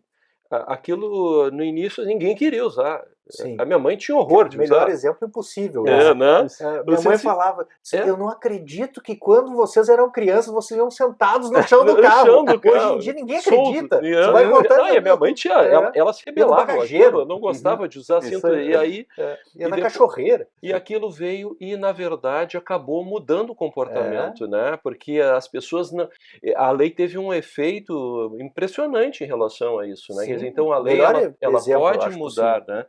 Aquilo no início ninguém queria usar. Sim. A minha mãe tinha horror de Melhor usar. exemplo impossível, É, né? né? Minha mãe falava, eu não acredito que quando vocês eram crianças, vocês iam sentados no chão do No carro. chão do Hoje em carro, dia ninguém solto. acredita. Você vai Não, e a contando, minha mãe tinha, ela se ia no rebelava com aquilo, bagageiro, não gostava de usar Isso cinto. aí. E aí, ia e na depois, cachorreira. e aquilo veio e, na verdade, acabou mudando o É, comportamento, né? Porque as pessoas não, a lei teve um efeito impressionante em relação a isso, né? Quer dizer, sim, então a lei melhor ela exemplo, eu pode acho possível. mudar, né?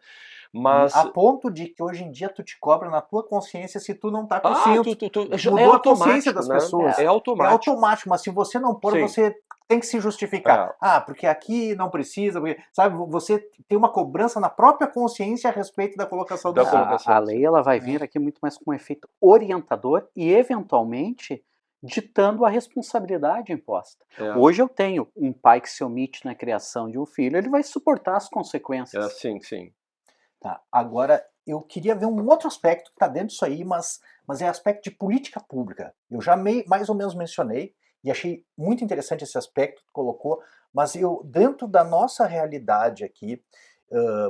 Mas A ponto de que hoje em dia tu te cobra na tua consciência se tu não tá com cinto. é Mudou a consciência automático, das né? pessoas. É É automático. automático, mas se você não pôr, Sim. você tem que se justificar. Porque aqui não precisa, porque, sabe, você tem uma cobrança na própria consciência a respeito da colocação do Da cinto. colocação. A lei ela vai vir aqui muito mais com um efeito orientador e, eventualmente, ditando a responsabilidade imposta. Hoje eu tenho um pai que se omite na criação de um filho, ele vai suportar as consequências. Sim, sim. Tá. Agora, eu queria ver um outro aspecto que está dentro disso aí, mas é aspecto de política pública. Eu já mais ou menos mencionei e achei muito interessante esse aspecto que colocou, mas dentro da nossa realidade aqui,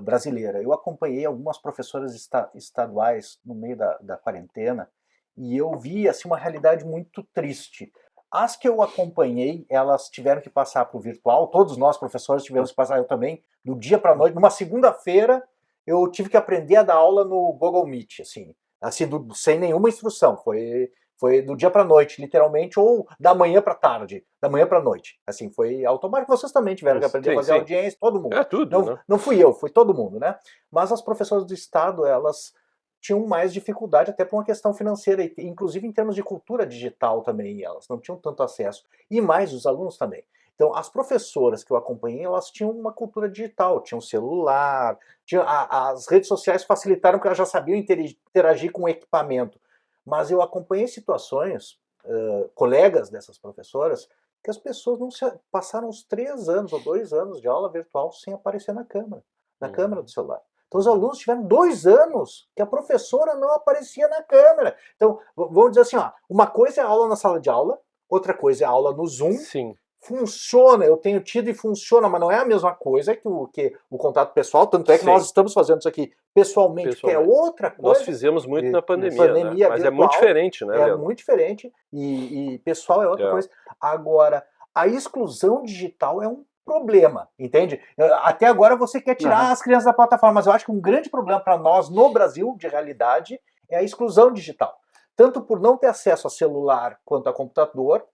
brasileira, eu acompanhei algumas professoras estaduais no meio da quarentena e eu vi assim, uma realidade muito triste. As que eu acompanhei, elas tiveram que passar para o virtual, todos nós professores tivemos que passar, eu também, do dia para a noite. Numa segunda-feira, eu tive que aprender a dar aula no Google Meet, assim sem nenhuma instrução, foi do dia para a noite, literalmente, ou da manhã para tarde, da manhã para a noite. Assim, foi automático. Vocês também tiveram que aprender a fazer audiência, todo mundo. É tudo, não, né? não fui eu, foi todo mundo, né? Mas as professoras do Estado, elas tinham mais dificuldade até por uma questão financeira, inclusive em termos de cultura digital também, elas não tinham tanto acesso. E mais os alunos também. Então, as professoras que eu acompanhei, elas tinham uma cultura digital, tinham celular, as redes sociais facilitaram porque elas já sabiam interagir com o equipamento. Mas eu acompanhei situações, colegas dessas professoras, que as pessoas não passaram uns 3 anos ou 2 anos de aula virtual sem aparecer na câmera do celular. Então os alunos tiveram 2 anos que a professora não aparecia na câmera. Então, vamos dizer assim, ó, uma coisa é a aula na sala de aula, outra coisa é a aula no Zoom. Sim. Funciona, eu tenho tido e funciona, mas não é a mesma coisa que o contato pessoal, tanto é que nós estamos fazendo isso aqui pessoalmente, que é outra coisa. Nós fizemos muito na pandemia, né? Mas virtual, é muito diferente, né, Leandro? É muito diferente, e pessoal é outra coisa. Agora, a exclusão digital é um problema, entende? Até agora você quer tirar as crianças da plataforma, mas eu acho que um grande problema para nós no Brasil, de realidade, é a exclusão digital. Tanto por não ter acesso a celular quanto a computador,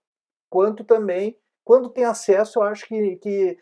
quanto também quando tem acesso, eu acho que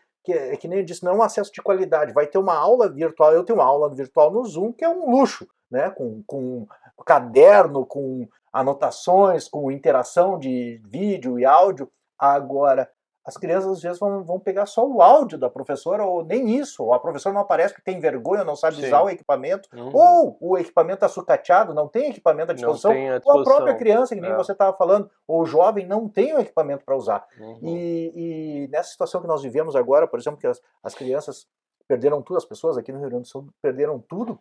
nem eu disse, não é um acesso de qualidade. Vai ter uma aula virtual, eu tenho uma aula virtual no Zoom, que é um luxo, né? Com caderno, com anotações, com interação de vídeo e áudio. Agora, as crianças às vezes vão pegar só o áudio da professora, ou nem isso, ou a professora não aparece porque tem vergonha, não sabe usar o equipamento, ou o equipamento está sucateado, não tem equipamento à disposição, ou a própria criança, que nem você estava falando, ou o jovem não tem o equipamento para usar. E nessa situação que nós vivemos agora, por exemplo, que as crianças perderam tudo, as pessoas aqui no Rio Grande do Sul perderam tudo,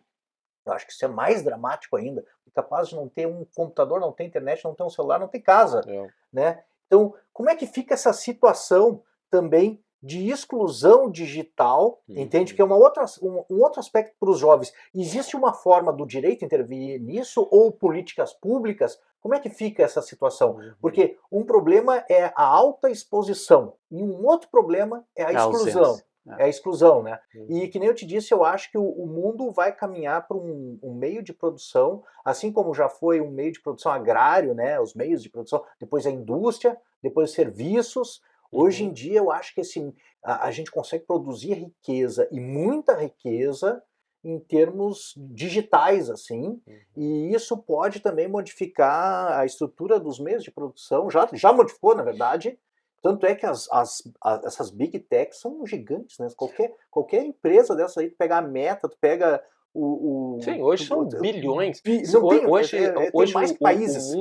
eu acho que isso é mais dramático ainda, capaz de não ter um computador, não ter internet, não ter um celular, não ter casa, né? Então, como é que fica essa situação também de exclusão digital, entende? Que é um outro aspecto para os jovens. Existe uma forma do direito intervir nisso, ou políticas públicas? Como é que fica essa situação? Porque um problema é a alta exposição, e um outro problema é a exclusão. É a exclusão, né? E que nem eu te disse, eu acho que o mundo vai caminhar para um meio de produção, assim como já foi um meio de produção agrário, né? Os meios de produção, depois a indústria, depois os serviços. Hoje em dia eu acho que a gente consegue produzir riqueza, e muita riqueza, em termos digitais, assim, e isso pode também modificar a estrutura dos meios de produção, já modificou, na verdade. Tanto é que essas big techs são gigantes, né? Qualquer empresa dessa aí, tu pega a Meta, tu pega Sim, hoje são bilhões. Hoje mais países.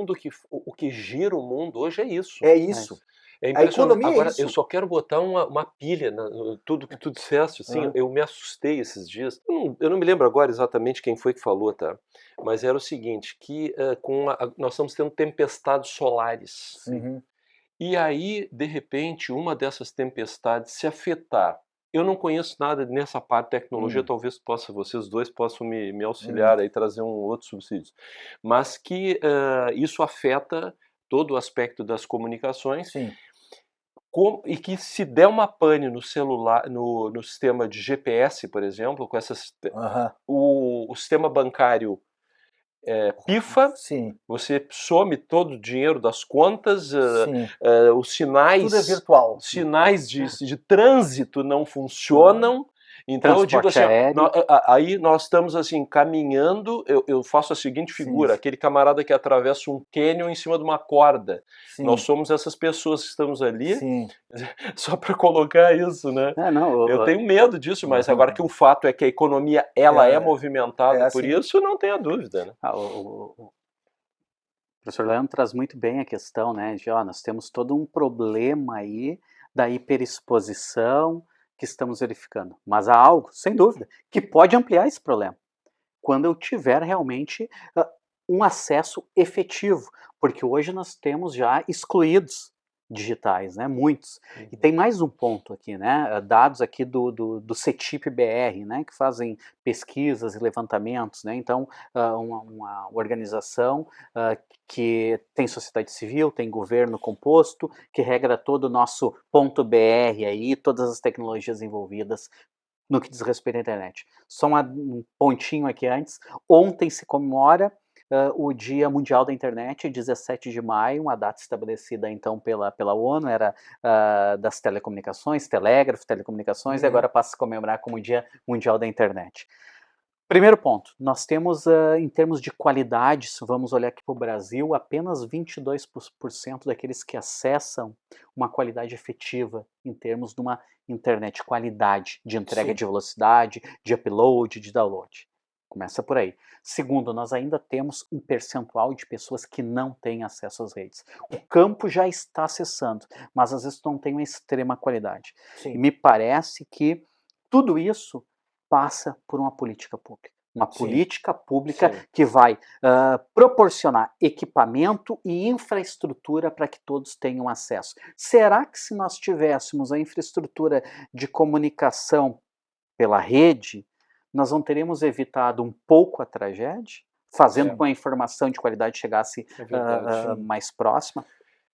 O que gira o mundo hoje é isso. É isso. É impressionante. A economia Agora, é isso. eu só quero botar uma pilha tudo que tu disseste, assim, eu me assustei esses dias. Eu não me lembro agora exatamente quem foi que falou, tá? Mas era o seguinte, que nós estamos tendo tempestades solares. E aí, de repente, uma dessas tempestades se afetar. Eu não conheço nada nessa parte de tecnologia, talvez vocês dois possam me auxiliar aí, trazer um outro subsídio. Mas que isso afeta todo o aspecto das comunicações. Sim. E que se der uma pane no celular, no sistema de GPS, por exemplo, com o sistema bancário pifa, você some todo o dinheiro das contas, os sinais, tudo é virtual. Sinais de trânsito não funcionam. Então eu digo assim, aí nós estamos assim caminhando, eu faço a seguinte figura, aquele camarada que atravessa um cânion em cima de uma corda. Nós somos essas pessoas que estamos ali, só para colocar isso, né? Eu tenho medo disso, mas agora que o fato é que a economia é movimentada por isso, não tenha dúvida, né? O professor Leandro traz muito bem a questão, né, de nós temos todo um problema aí da hiperexposição que estamos verificando, mas há algo, sem dúvida, que pode ampliar esse problema, quando eu tiver realmente um acesso efetivo, porque hoje nós temos já excluídos digitais, né? Muitos. E Uhum. tem mais um ponto aqui, né? Dados aqui do CETIP-BR, né? Que fazem pesquisas e levantamentos, né? Então, uma organização que tem sociedade civil, tem governo composto, que regra todo o nosso ponto .br aí, todas as tecnologias envolvidas no que diz respeito à internet. Só um pontinho aqui antes. Ontem se comemora o Dia Mundial da Internet, 17 de maio, uma data estabelecida então pela ONU, era das telecomunicações, telégrafo, telecomunicações, e agora passa a se comemorar como Dia Mundial da Internet. Primeiro ponto, nós temos, em termos de qualidade, se vamos olhar aqui para o Brasil, apenas 22% daqueles que acessam uma qualidade efetiva em termos de uma internet, qualidade de entrega Sim. de velocidade, de upload, de download. Começa por aí. Segundo, nós ainda temos um percentual de pessoas que não têm acesso às redes. O campo já está acessando, mas às vezes não tem uma extrema qualidade. Sim. E me parece que tudo isso passa por uma política pública. Uma Sim. política pública Sim. que vai proporcionar equipamento e infraestrutura para que todos tenham acesso. Será que se nós tivéssemos a infraestrutura de comunicação pela rede, nós não teríamos evitado um pouco a tragédia, fazendo com que a informação de qualidade chegasse É verdade. mais próxima?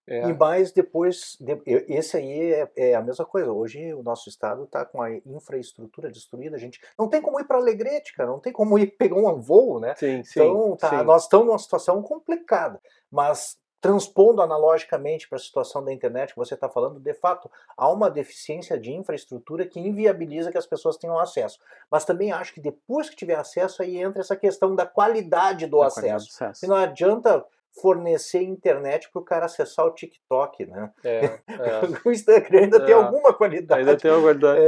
E É. mais depois, esse aí é a mesma coisa. Hoje o nosso estado está com a infraestrutura destruída. A gente não tem como ir para Alegrete, cara. Não tem como ir pegar um voo, né? Sim, sim, Então sim. nós estamos numa situação complicada. Mas transpondo analogicamente para a situação da internet que você está falando, de fato, há uma deficiência de infraestrutura que inviabiliza que as pessoas tenham acesso. Mas também acho que depois que tiver acesso, aí entra essa questão da qualidade do Da qualidade acesso. do acesso. E não adianta fornecer internet para o cara acessar o TikTok, né? O Instagram ainda tem alguma qualidade. Ainda tem uma qualidade.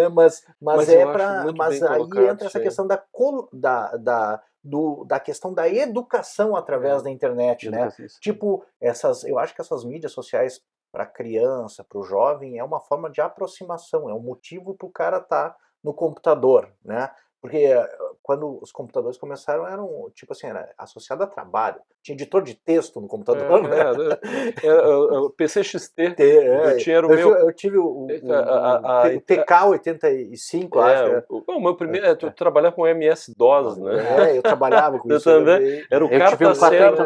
Mas eu acho muito mas bem aí colocado entra isso essa aí. questão da questão da educação através da internet, né? Tipo, eu acho que essas mídias sociais para criança, para o jovem, é uma forma de aproximação, é um motivo para o cara estar no computador, né? Porque quando os computadores começaram, eram, tipo assim, era associado a trabalho. Tinha editor de texto no computador, né? O PCXT, eu tinha o meu. Eu tive o TK-85, acho. O meu primeiro, tu trabalhar com MS-DOS, né? Eu trabalhava com Eu isso. também. Era o Eu tive carta o certa.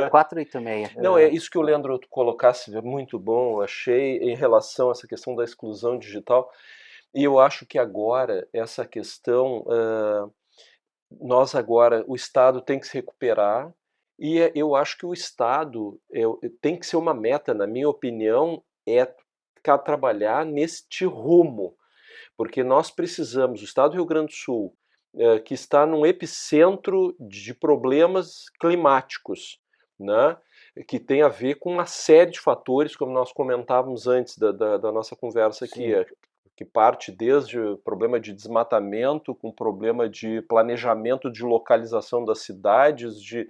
486. 486. Não, é isso que o Leandro colocasse, é muito bom, achei, em relação a essa questão da exclusão digital. E eu acho que agora, essa questão, nós agora, o Estado tem que se recuperar, e eu acho que o Estado tem que ser uma meta, na minha opinião, trabalhar neste rumo, porque nós precisamos, o Estado do Rio Grande do Sul, que está num epicentro de problemas climáticos, né, que tem a ver com uma série de fatores, como nós comentávamos antes da nossa conversa aqui, que parte desde o problema de desmatamento, com problema de planejamento de localização das cidades, de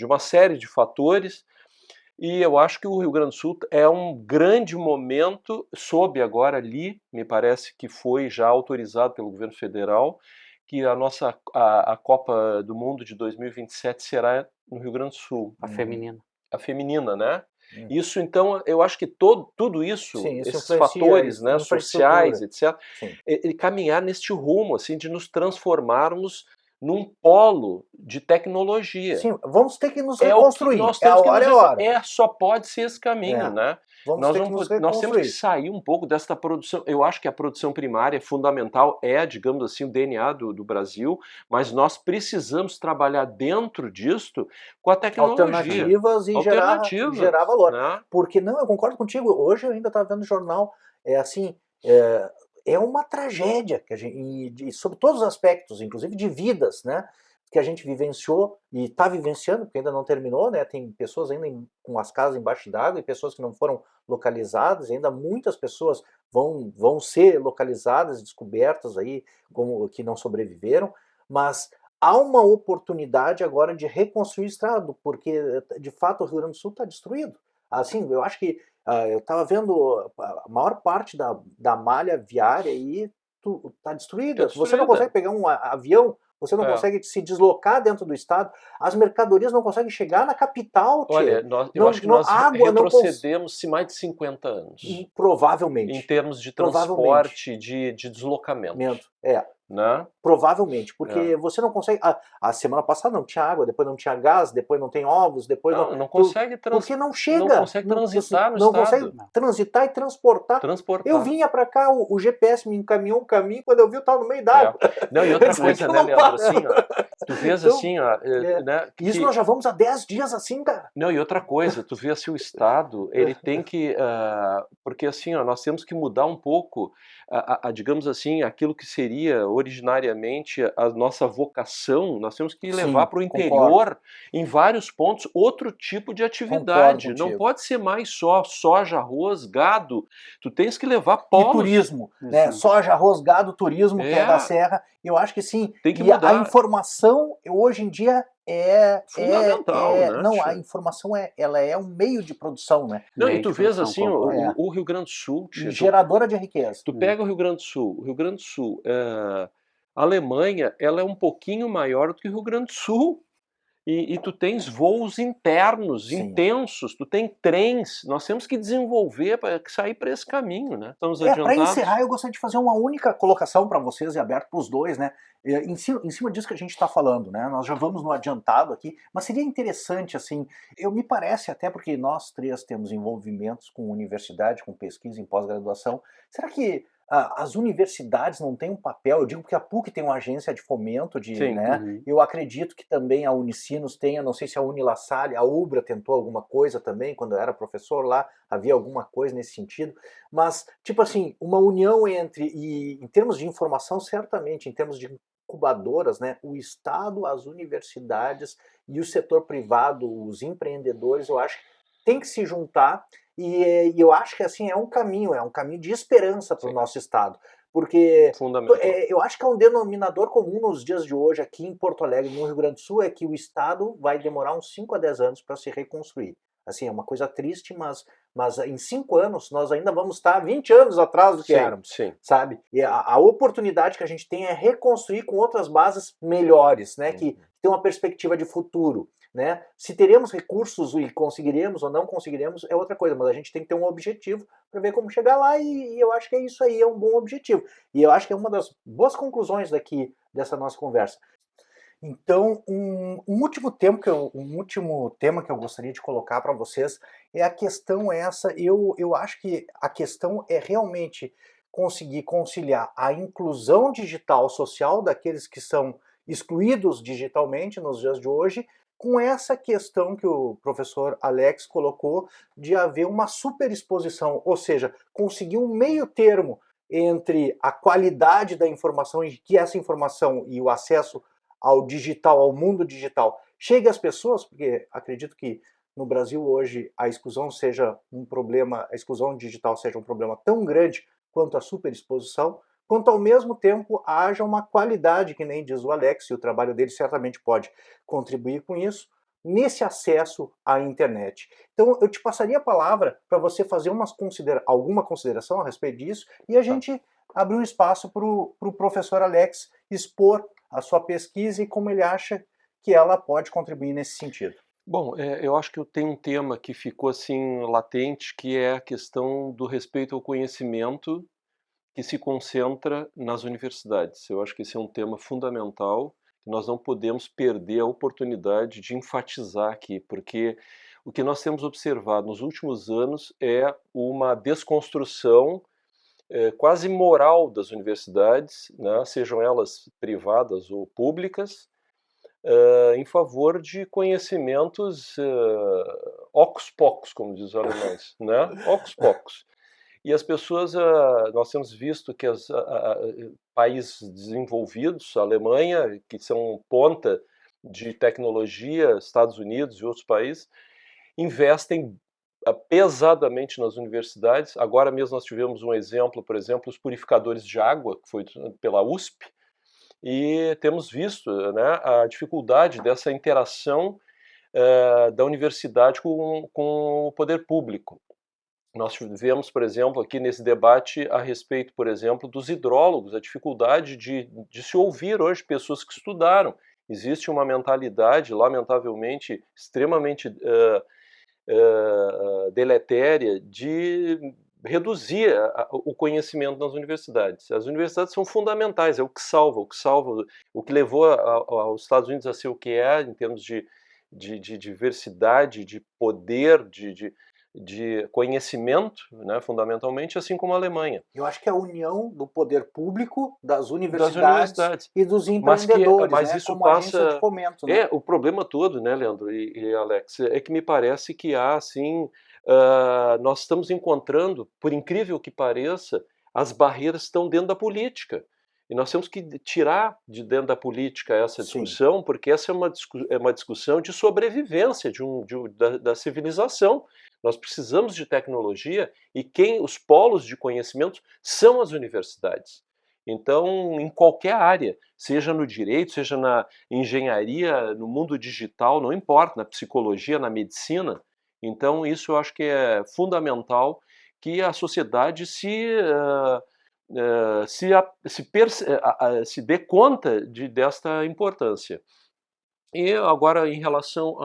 uma série de fatores, e eu acho que o Rio Grande do Sul é um grande momento, soube agora ali, me parece que foi já autorizado pelo governo federal, que a Copa do Mundo de 2027 será no Rio Grande do Sul. A feminina. A feminina, né? Isso, então, eu acho que tudo isso, Sim, isso esses influencia fatores, a né, sociais, etc., Sim. ele caminhar neste rumo, assim, de nos transformarmos num polo de tecnologia. Sim, vamos ter que nos É o que reconstruir. nós É a temos que hora, nos é a hora. só pode ser esse caminho, né? Vamos ter que nos Nós temos que reconstruir. sair um pouco desta produção. Eu acho que a produção primária é fundamental, digamos assim, o DNA do Brasil, mas nós precisamos trabalhar dentro disto com a tecnologia. Alternativas e gerar valor. Né? Porque, não, eu concordo contigo. Hoje eu ainda estava vendo o jornal, é uma tragédia que a gente, sobre todos os aspectos, inclusive de vidas, né? Que a gente vivenciou e está vivenciando, porque ainda não terminou, né? Tem pessoas ainda com as casas embaixo d'água e pessoas que não foram localizadas, ainda muitas pessoas vão ser localizadas, descobertas aí, como que não sobreviveram, mas há uma oportunidade agora de reconstruir o estado, porque de fato o Rio Grande do Sul está destruído. Assim, eu acho que eu estava vendo a maior parte da malha viária aí está destruída. Você não consegue pegar um avião você não consegue se deslocar dentro do estado, as mercadorias não conseguem chegar na capital, Olha, eu acho que nós retrocedemos mais de 50 anos. Provavelmente. Em termos de transporte, de deslocamento. Né? Provavelmente, porque você não consegue. A semana passada não tinha água, depois não tinha gás, depois não tem ovos, depois não consegue porque não chega. Não consegue transitar no não estado. Consegue transitar e transportar. Eu vinha para cá, o GPS me encaminhou um caminho, quando eu vi eu estava no meio d'água. Não, e outra coisa, né, Leandro, assim, ó, tu vês então, assim, ó, né, isso nós já vamos há 10 dias assim, cara. Não, e outra coisa, tu vê assim, o Estado, ele tem que, porque assim, ó, nós temos que mudar um pouco, digamos assim, aquilo que seria originariamente a nossa vocação, nós temos que levar para o interior, em vários pontos, outro tipo de atividade. Não pode ser mais só soja, arroz, gado, tu tens que levar polos. E turismo, né? Soja, arroz, gado, turismo, que é da serra, eu acho que sim. Tem que mudar. A informação, hoje em dia, fundamental, né? Não, a informação ela é um meio de produção, né? Não, e tu vês assim, o Rio Grande do Sul... Geradora de riqueza. Tu pega o Rio Grande do Sul, a Alemanha, ela é um pouquinho maior do que o Rio Grande do Sul. E tu tens voos internos, intensos, tu tem trens, nós temos que desenvolver para sair para esse caminho, né? Estamos adiantados. Para encerrar, eu gostaria de fazer uma única colocação para vocês e aberto para os dois, né? Em cima disso que a gente está falando, né? Nós já vamos no adiantado aqui, mas seria interessante, assim, me parece até porque nós três temos envolvimentos com universidade, com pesquisa em pós-graduação, será que as universidades não têm um papel? Eu digo porque a PUC tem uma agência de fomento, né? Eu acredito que também a Unicinos tenha, não sei se a Unilassalle, a UBRA tentou alguma coisa também, quando eu era professor lá, havia alguma coisa nesse sentido, mas, tipo assim, uma união e em termos de informação, certamente, em termos de incubadoras, né? O Estado, as universidades e o setor privado, os empreendedores, eu acho que tem que se juntar. E eu acho que assim é um caminho de esperança para o nosso estado, porque eu acho que é um denominador comum nos dias de hoje aqui em Porto Alegre, no Rio Grande do Sul, é que o estado vai demorar uns 5 a 10 anos para se reconstruir. Assim, é uma coisa triste, mas em 5 anos nós ainda vamos estar 20 anos atrás do que éramos, sabe? E a oportunidade que a gente tem é reconstruir com outras bases melhores, né? Que tem uma perspectiva de futuro. Né? Se teremos recursos e conseguiremos ou não conseguiremos é outra coisa, mas a gente tem que ter um objetivo para ver como chegar lá e eu acho que é isso aí, é um bom objetivo. E eu acho que é uma das boas conclusões dessa nossa conversa. Então, um último tema que eu gostaria de colocar para vocês é a questão essa, eu acho que a questão é realmente conseguir conciliar a inclusão digital social daqueles que são excluídos digitalmente nos dias de hoje, com essa questão que o professor Alex colocou de haver uma superexposição, ou seja, conseguir um meio termo entre a qualidade da informação e que essa informação e o acesso ao digital, ao mundo digital, chegue às pessoas, porque acredito que no Brasil hoje a exclusão digital seja um problema tão grande quanto a superexposição, quanto ao mesmo tempo haja uma qualidade, que nem diz o Alex, e o trabalho dele certamente pode contribuir com isso, nesse acesso à internet. Então eu te passaria a palavra para você fazer alguma consideração a respeito disso, e a gente abrir um espaço para o professor Alex expor a sua pesquisa e como ele acha que ela pode contribuir nesse sentido. Bom, eu acho que tem um tema que ficou assim latente, que é a questão do respeito ao conhecimento que se concentra nas universidades. Eu acho que esse é um tema fundamental, que nós não podemos perder a oportunidade de enfatizar aqui, porque o que nós temos observado nos últimos anos é uma desconstrução quase moral das universidades, né, sejam elas privadas ou públicas, em favor de conhecimentos ocus pocus, como diz os alemães, né? Ocus pocus. E as pessoas, nós temos visto que os países desenvolvidos, a Alemanha, que são ponta de tecnologia, Estados Unidos e outros países, investem pesadamente nas universidades. Agora mesmo nós tivemos um exemplo, por exemplo, os purificadores de água, que foi pela USP, e temos visto, né, a dificuldade dessa interação da universidade com o poder público. Nós vemos, por exemplo, aqui nesse debate a respeito, por exemplo, dos hidrólogos, a dificuldade de se ouvir hoje pessoas que estudaram. Existe uma mentalidade, lamentavelmente, extremamente deletéria de reduzir o conhecimento nas universidades. As universidades são fundamentais, é o que salva, o que levou aos Estados Unidos a ser o que é em termos de diversidade, de poder, de conhecimento, né, fundamentalmente, assim como a Alemanha. Eu acho que é a união do poder público, das Das universidades universidades. e dos empreendedores, Mas né, isso como agência de passa... fomento, né? O problema todo, né, Leandro e Alex, é que me parece que há, assim, nós estamos encontrando, por incrível que pareça, as barreiras estão dentro da política. E nós temos que tirar de dentro da política essa Sim. discussão, porque essa é uma discussão de sobrevivência da civilização. Nós precisamos de tecnologia e os polos de conhecimento são as universidades. Então, em qualquer área, seja no direito, seja na engenharia, no mundo digital, não importa, na psicologia, na medicina. Então, isso eu acho que é fundamental que a sociedade se dê conta desta importância. E agora, em relação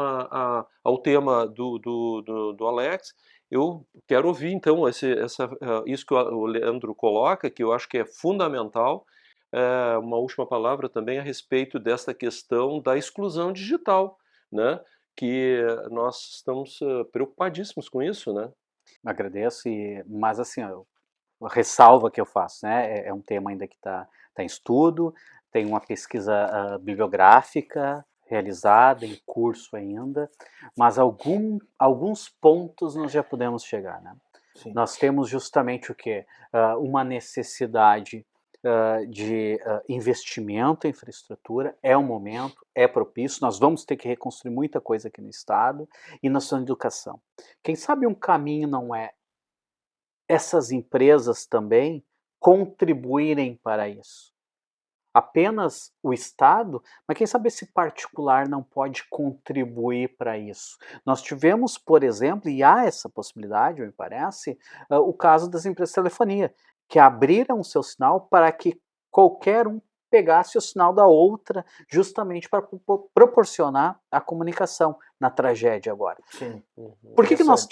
ao tema do Alex, eu quero ouvir, então, isso que o Leandro coloca, que eu acho que é fundamental, uma última palavra também a respeito desta questão da exclusão digital, né? Que nós estamos preocupadíssimos com isso, né? Agradeço, mas assim, a ressalva que eu faço, né, é um tema ainda que está em estudo, tem uma pesquisa bibliográfica realizada, em curso ainda, mas alguns pontos nós já podemos chegar, né? Sim. Nós temos justamente o quê? Uma necessidade de investimento em infraestrutura, é um momento, é propício, nós vamos ter que reconstruir muita coisa aqui no Estado e na sua educação. Quem sabe um caminho não é essas empresas também contribuírem para isso. Apenas o Estado, mas quem sabe esse particular não pode contribuir para isso. Nós tivemos, por exemplo, e há essa possibilidade, me parece, o caso das empresas de telefonia, que abriram o seu sinal para que qualquer um pegasse o sinal da outra, justamente para proporcionar a comunicação na tragédia agora. Sim. Por que nós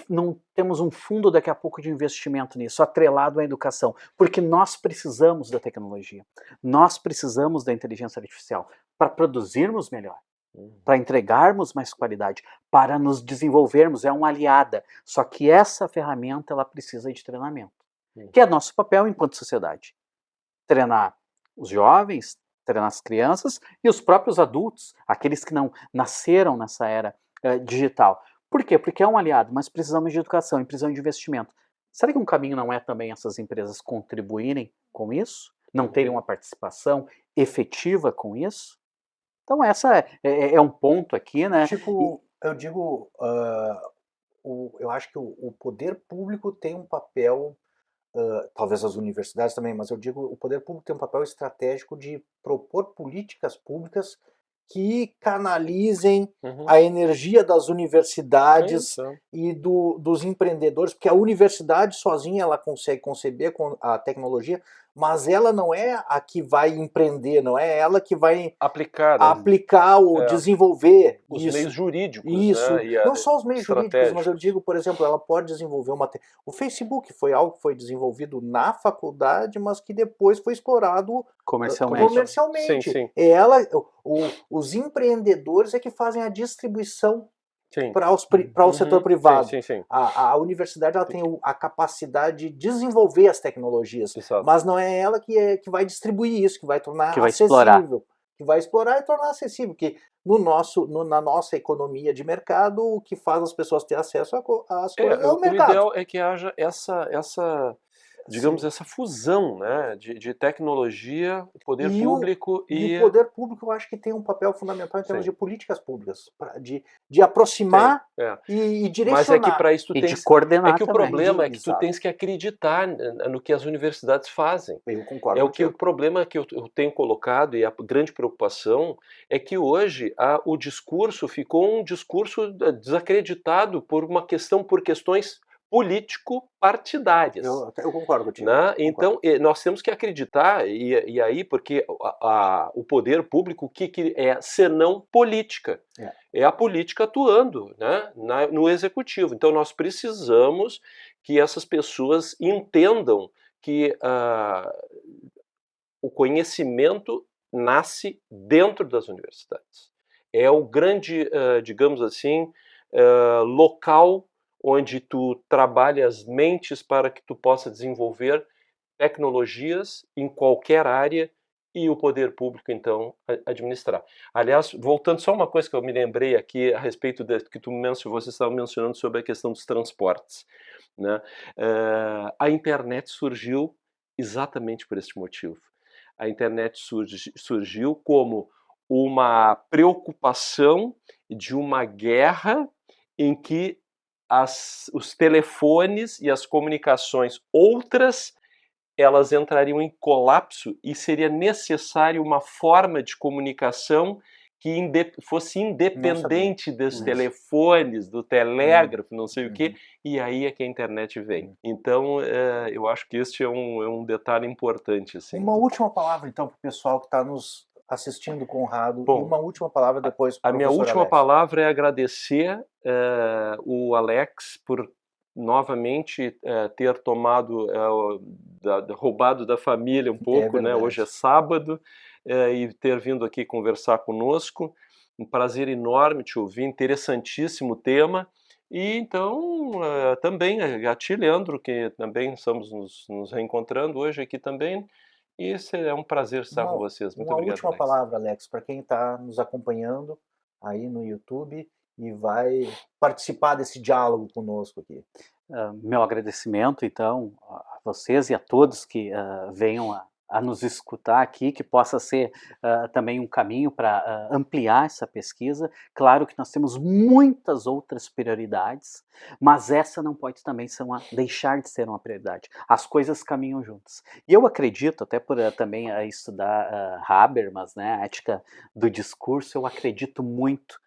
não temos um fundo daqui a pouco de investimento nisso, atrelado à educação? Porque nós precisamos da tecnologia, nós precisamos da inteligência artificial para produzirmos melhor, para entregarmos mais qualidade, para nos desenvolvermos, é uma aliada. Só que essa ferramenta ela precisa de treinamento, que é nosso papel enquanto sociedade. Treinar os jovens, treinar as crianças e os próprios adultos, aqueles que não nasceram nessa era digital. Por quê? Porque é um aliado, mas precisamos de educação e precisamos de investimento. Será que um caminho não é também essas empresas contribuírem com isso? Não terem uma participação efetiva com isso? Então essa é um ponto aqui, né? Tipo, eu digo, eu acho que o poder público tem um papel, talvez as universidades também, mas eu digo, o poder público tem um papel estratégico de propor políticas públicas que canalizem a energia das universidades e dos empreendedores, porque a universidade sozinha ela consegue conceber a tecnologia, mas ela não é a que vai empreender, não é ela que vai aplicar ou desenvolver os meios jurídicos. Isso, né? não só os meios jurídicos, mas eu digo, por exemplo, ela pode desenvolver o Facebook foi algo que foi desenvolvido na faculdade, mas que depois foi explorado comercialmente. Sim. Os empreendedores é que fazem a distribuição Sim. para o setor privado. Sim. A universidade ela tem a capacidade de desenvolver as tecnologias, mas não é ela que vai distribuir isso, que vai tornar acessível. Que vai explorar e tornar acessível, que na nossa economia de mercado, o que faz as pessoas ter acesso às coisas é o mercado. O ideal é que haja digamos, essa fusão, né, de tecnologia, poder público e o poder público eu acho que tem um papel fundamental em termos de políticas públicas, de aproximar e direcionar. Mas é que para isso tu tens de coordenar o problema é que tu tens que acreditar no que as universidades fazem. Eu concordo. O problema que eu tenho colocado e a grande preocupação é que hoje o discurso ficou um discurso desacreditado por questões político-partidárias. Eu concordo contigo. Né? Concordo. Então, nós temos que acreditar, e aí, porque o poder público, o que é senão política? É a política atuando, né, no executivo. Então, nós precisamos que essas pessoas entendam que o conhecimento nasce dentro das universidades. É o grande, digamos assim, local onde tu trabalha as mentes para que tu possa desenvolver tecnologias em qualquer área e o poder público, então, administrar. Aliás, voltando só uma coisa que eu me lembrei aqui a respeito que você estava mencionando sobre a questão dos transportes. Né? A internet surgiu exatamente por esse motivo. A internet surgiu como uma preocupação de uma guerra em que os telefones e as comunicações outras elas entrariam em colapso e seria necessário uma forma de comunicação que fosse independente dos telefones, do telégrafo, não sei o quê, e aí é que a internet vem. Então, eu acho que este é um detalhe importante. Assim. Uma última palavra, então, para o pessoal que está nos assistindo, Conrado, e uma última palavra depois para o professor Alex. A minha última Alex. palavra é agradecer o Alex por novamente ter tomado, roubado da família um pouco, né? Hoje é sábado, e ter vindo aqui conversar conosco. Um prazer enorme te ouvir, interessantíssimo tema. E então, também a ti, Leandro, que também estamos nos reencontrando hoje aqui também. E é um prazer estar com vocês. Muito obrigado, última Alex. palavra, Alex, para quem está nos acompanhando aí no YouTube e vai participar desse diálogo conosco aqui. Meu agradecimento, então, a vocês e a todos que venham a nos escutar aqui, que possa ser também um caminho para ampliar essa pesquisa. Claro que nós temos muitas outras prioridades, mas essa não pode também deixar de ser uma prioridade. As coisas caminham juntas. E eu acredito, até por também estudar Habermas, né, a ética do discurso, eu acredito muito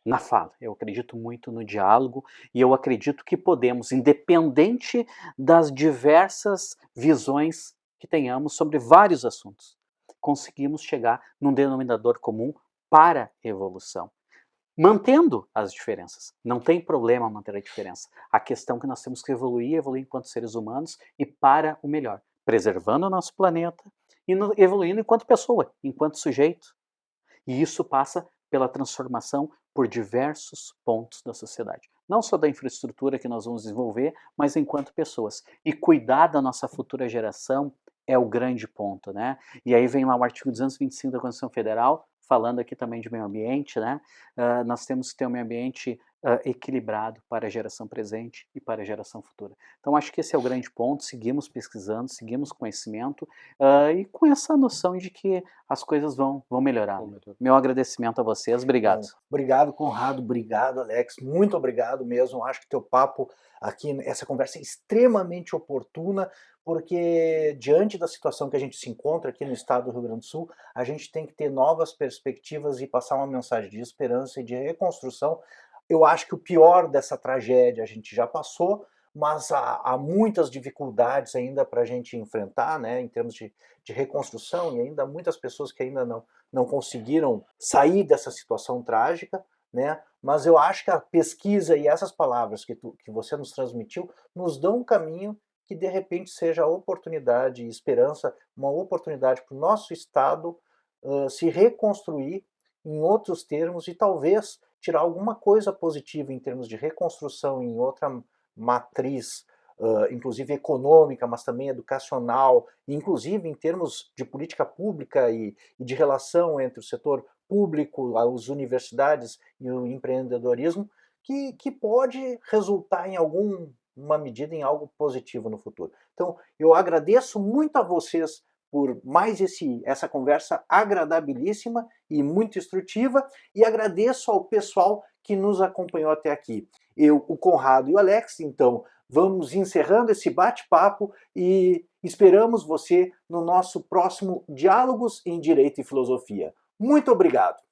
na fala, eu acredito muito no diálogo e eu acredito que podemos, independente das diversas visões que tenhamos sobre vários assuntos, conseguimos chegar num denominador comum para a evolução, mantendo as diferenças. Não tem problema manter a diferença. A questão é que nós temos que evoluir enquanto seres humanos e para o melhor, preservando o nosso planeta e evoluindo enquanto pessoa, enquanto sujeito. E isso passa pela transformação por diversos pontos da sociedade. Não só da infraestrutura que nós vamos desenvolver, mas enquanto pessoas. E cuidar da nossa futura geração é o grande ponto, né? E aí vem lá o artigo 225 da Constituição Federal, falando aqui também de meio ambiente, né? Nós temos que ter um meio ambiente equilibrado para a geração presente e para a geração futura. Então acho que esse é o grande ponto, seguimos pesquisando, seguimos conhecimento e com essa noção de que as coisas vão melhorar. Meu agradecimento a vocês, obrigado. Bom, obrigado, Conrado, obrigado, Alex, muito obrigado mesmo, acho que teu papo aqui, essa conversa é extremamente oportuna, porque diante da situação que a gente se encontra aqui no estado do Rio Grande do Sul, a gente tem que ter novas perspectivas e passar uma mensagem de esperança e de reconstrução. Eu acho que o pior dessa tragédia a gente já passou, mas há muitas dificuldades ainda para a gente enfrentar, né, em termos de reconstrução, e ainda muitas pessoas que ainda não conseguiram sair dessa situação trágica, né, mas eu acho que a pesquisa e essas palavras que você nos transmitiu nos dão um caminho que de repente seja a oportunidade e esperança, uma oportunidade para o nosso Estado se reconstruir em outros termos e talvez tirar alguma coisa positiva em termos de reconstrução em outra matriz, inclusive econômica, mas também educacional, inclusive em termos de política pública e de relação entre o setor público, as universidades e o empreendedorismo, que pode resultar em alguma medida em algo positivo no futuro. Então, eu agradeço muito a vocês por mais essa conversa agradabilíssima e muito instrutiva, e agradeço ao pessoal que nos acompanhou até aqui. Eu, o Conrado e o Alex, então, vamos encerrando esse bate-papo e esperamos você no nosso próximo Diálogos em Direito e Filosofia. Muito obrigado!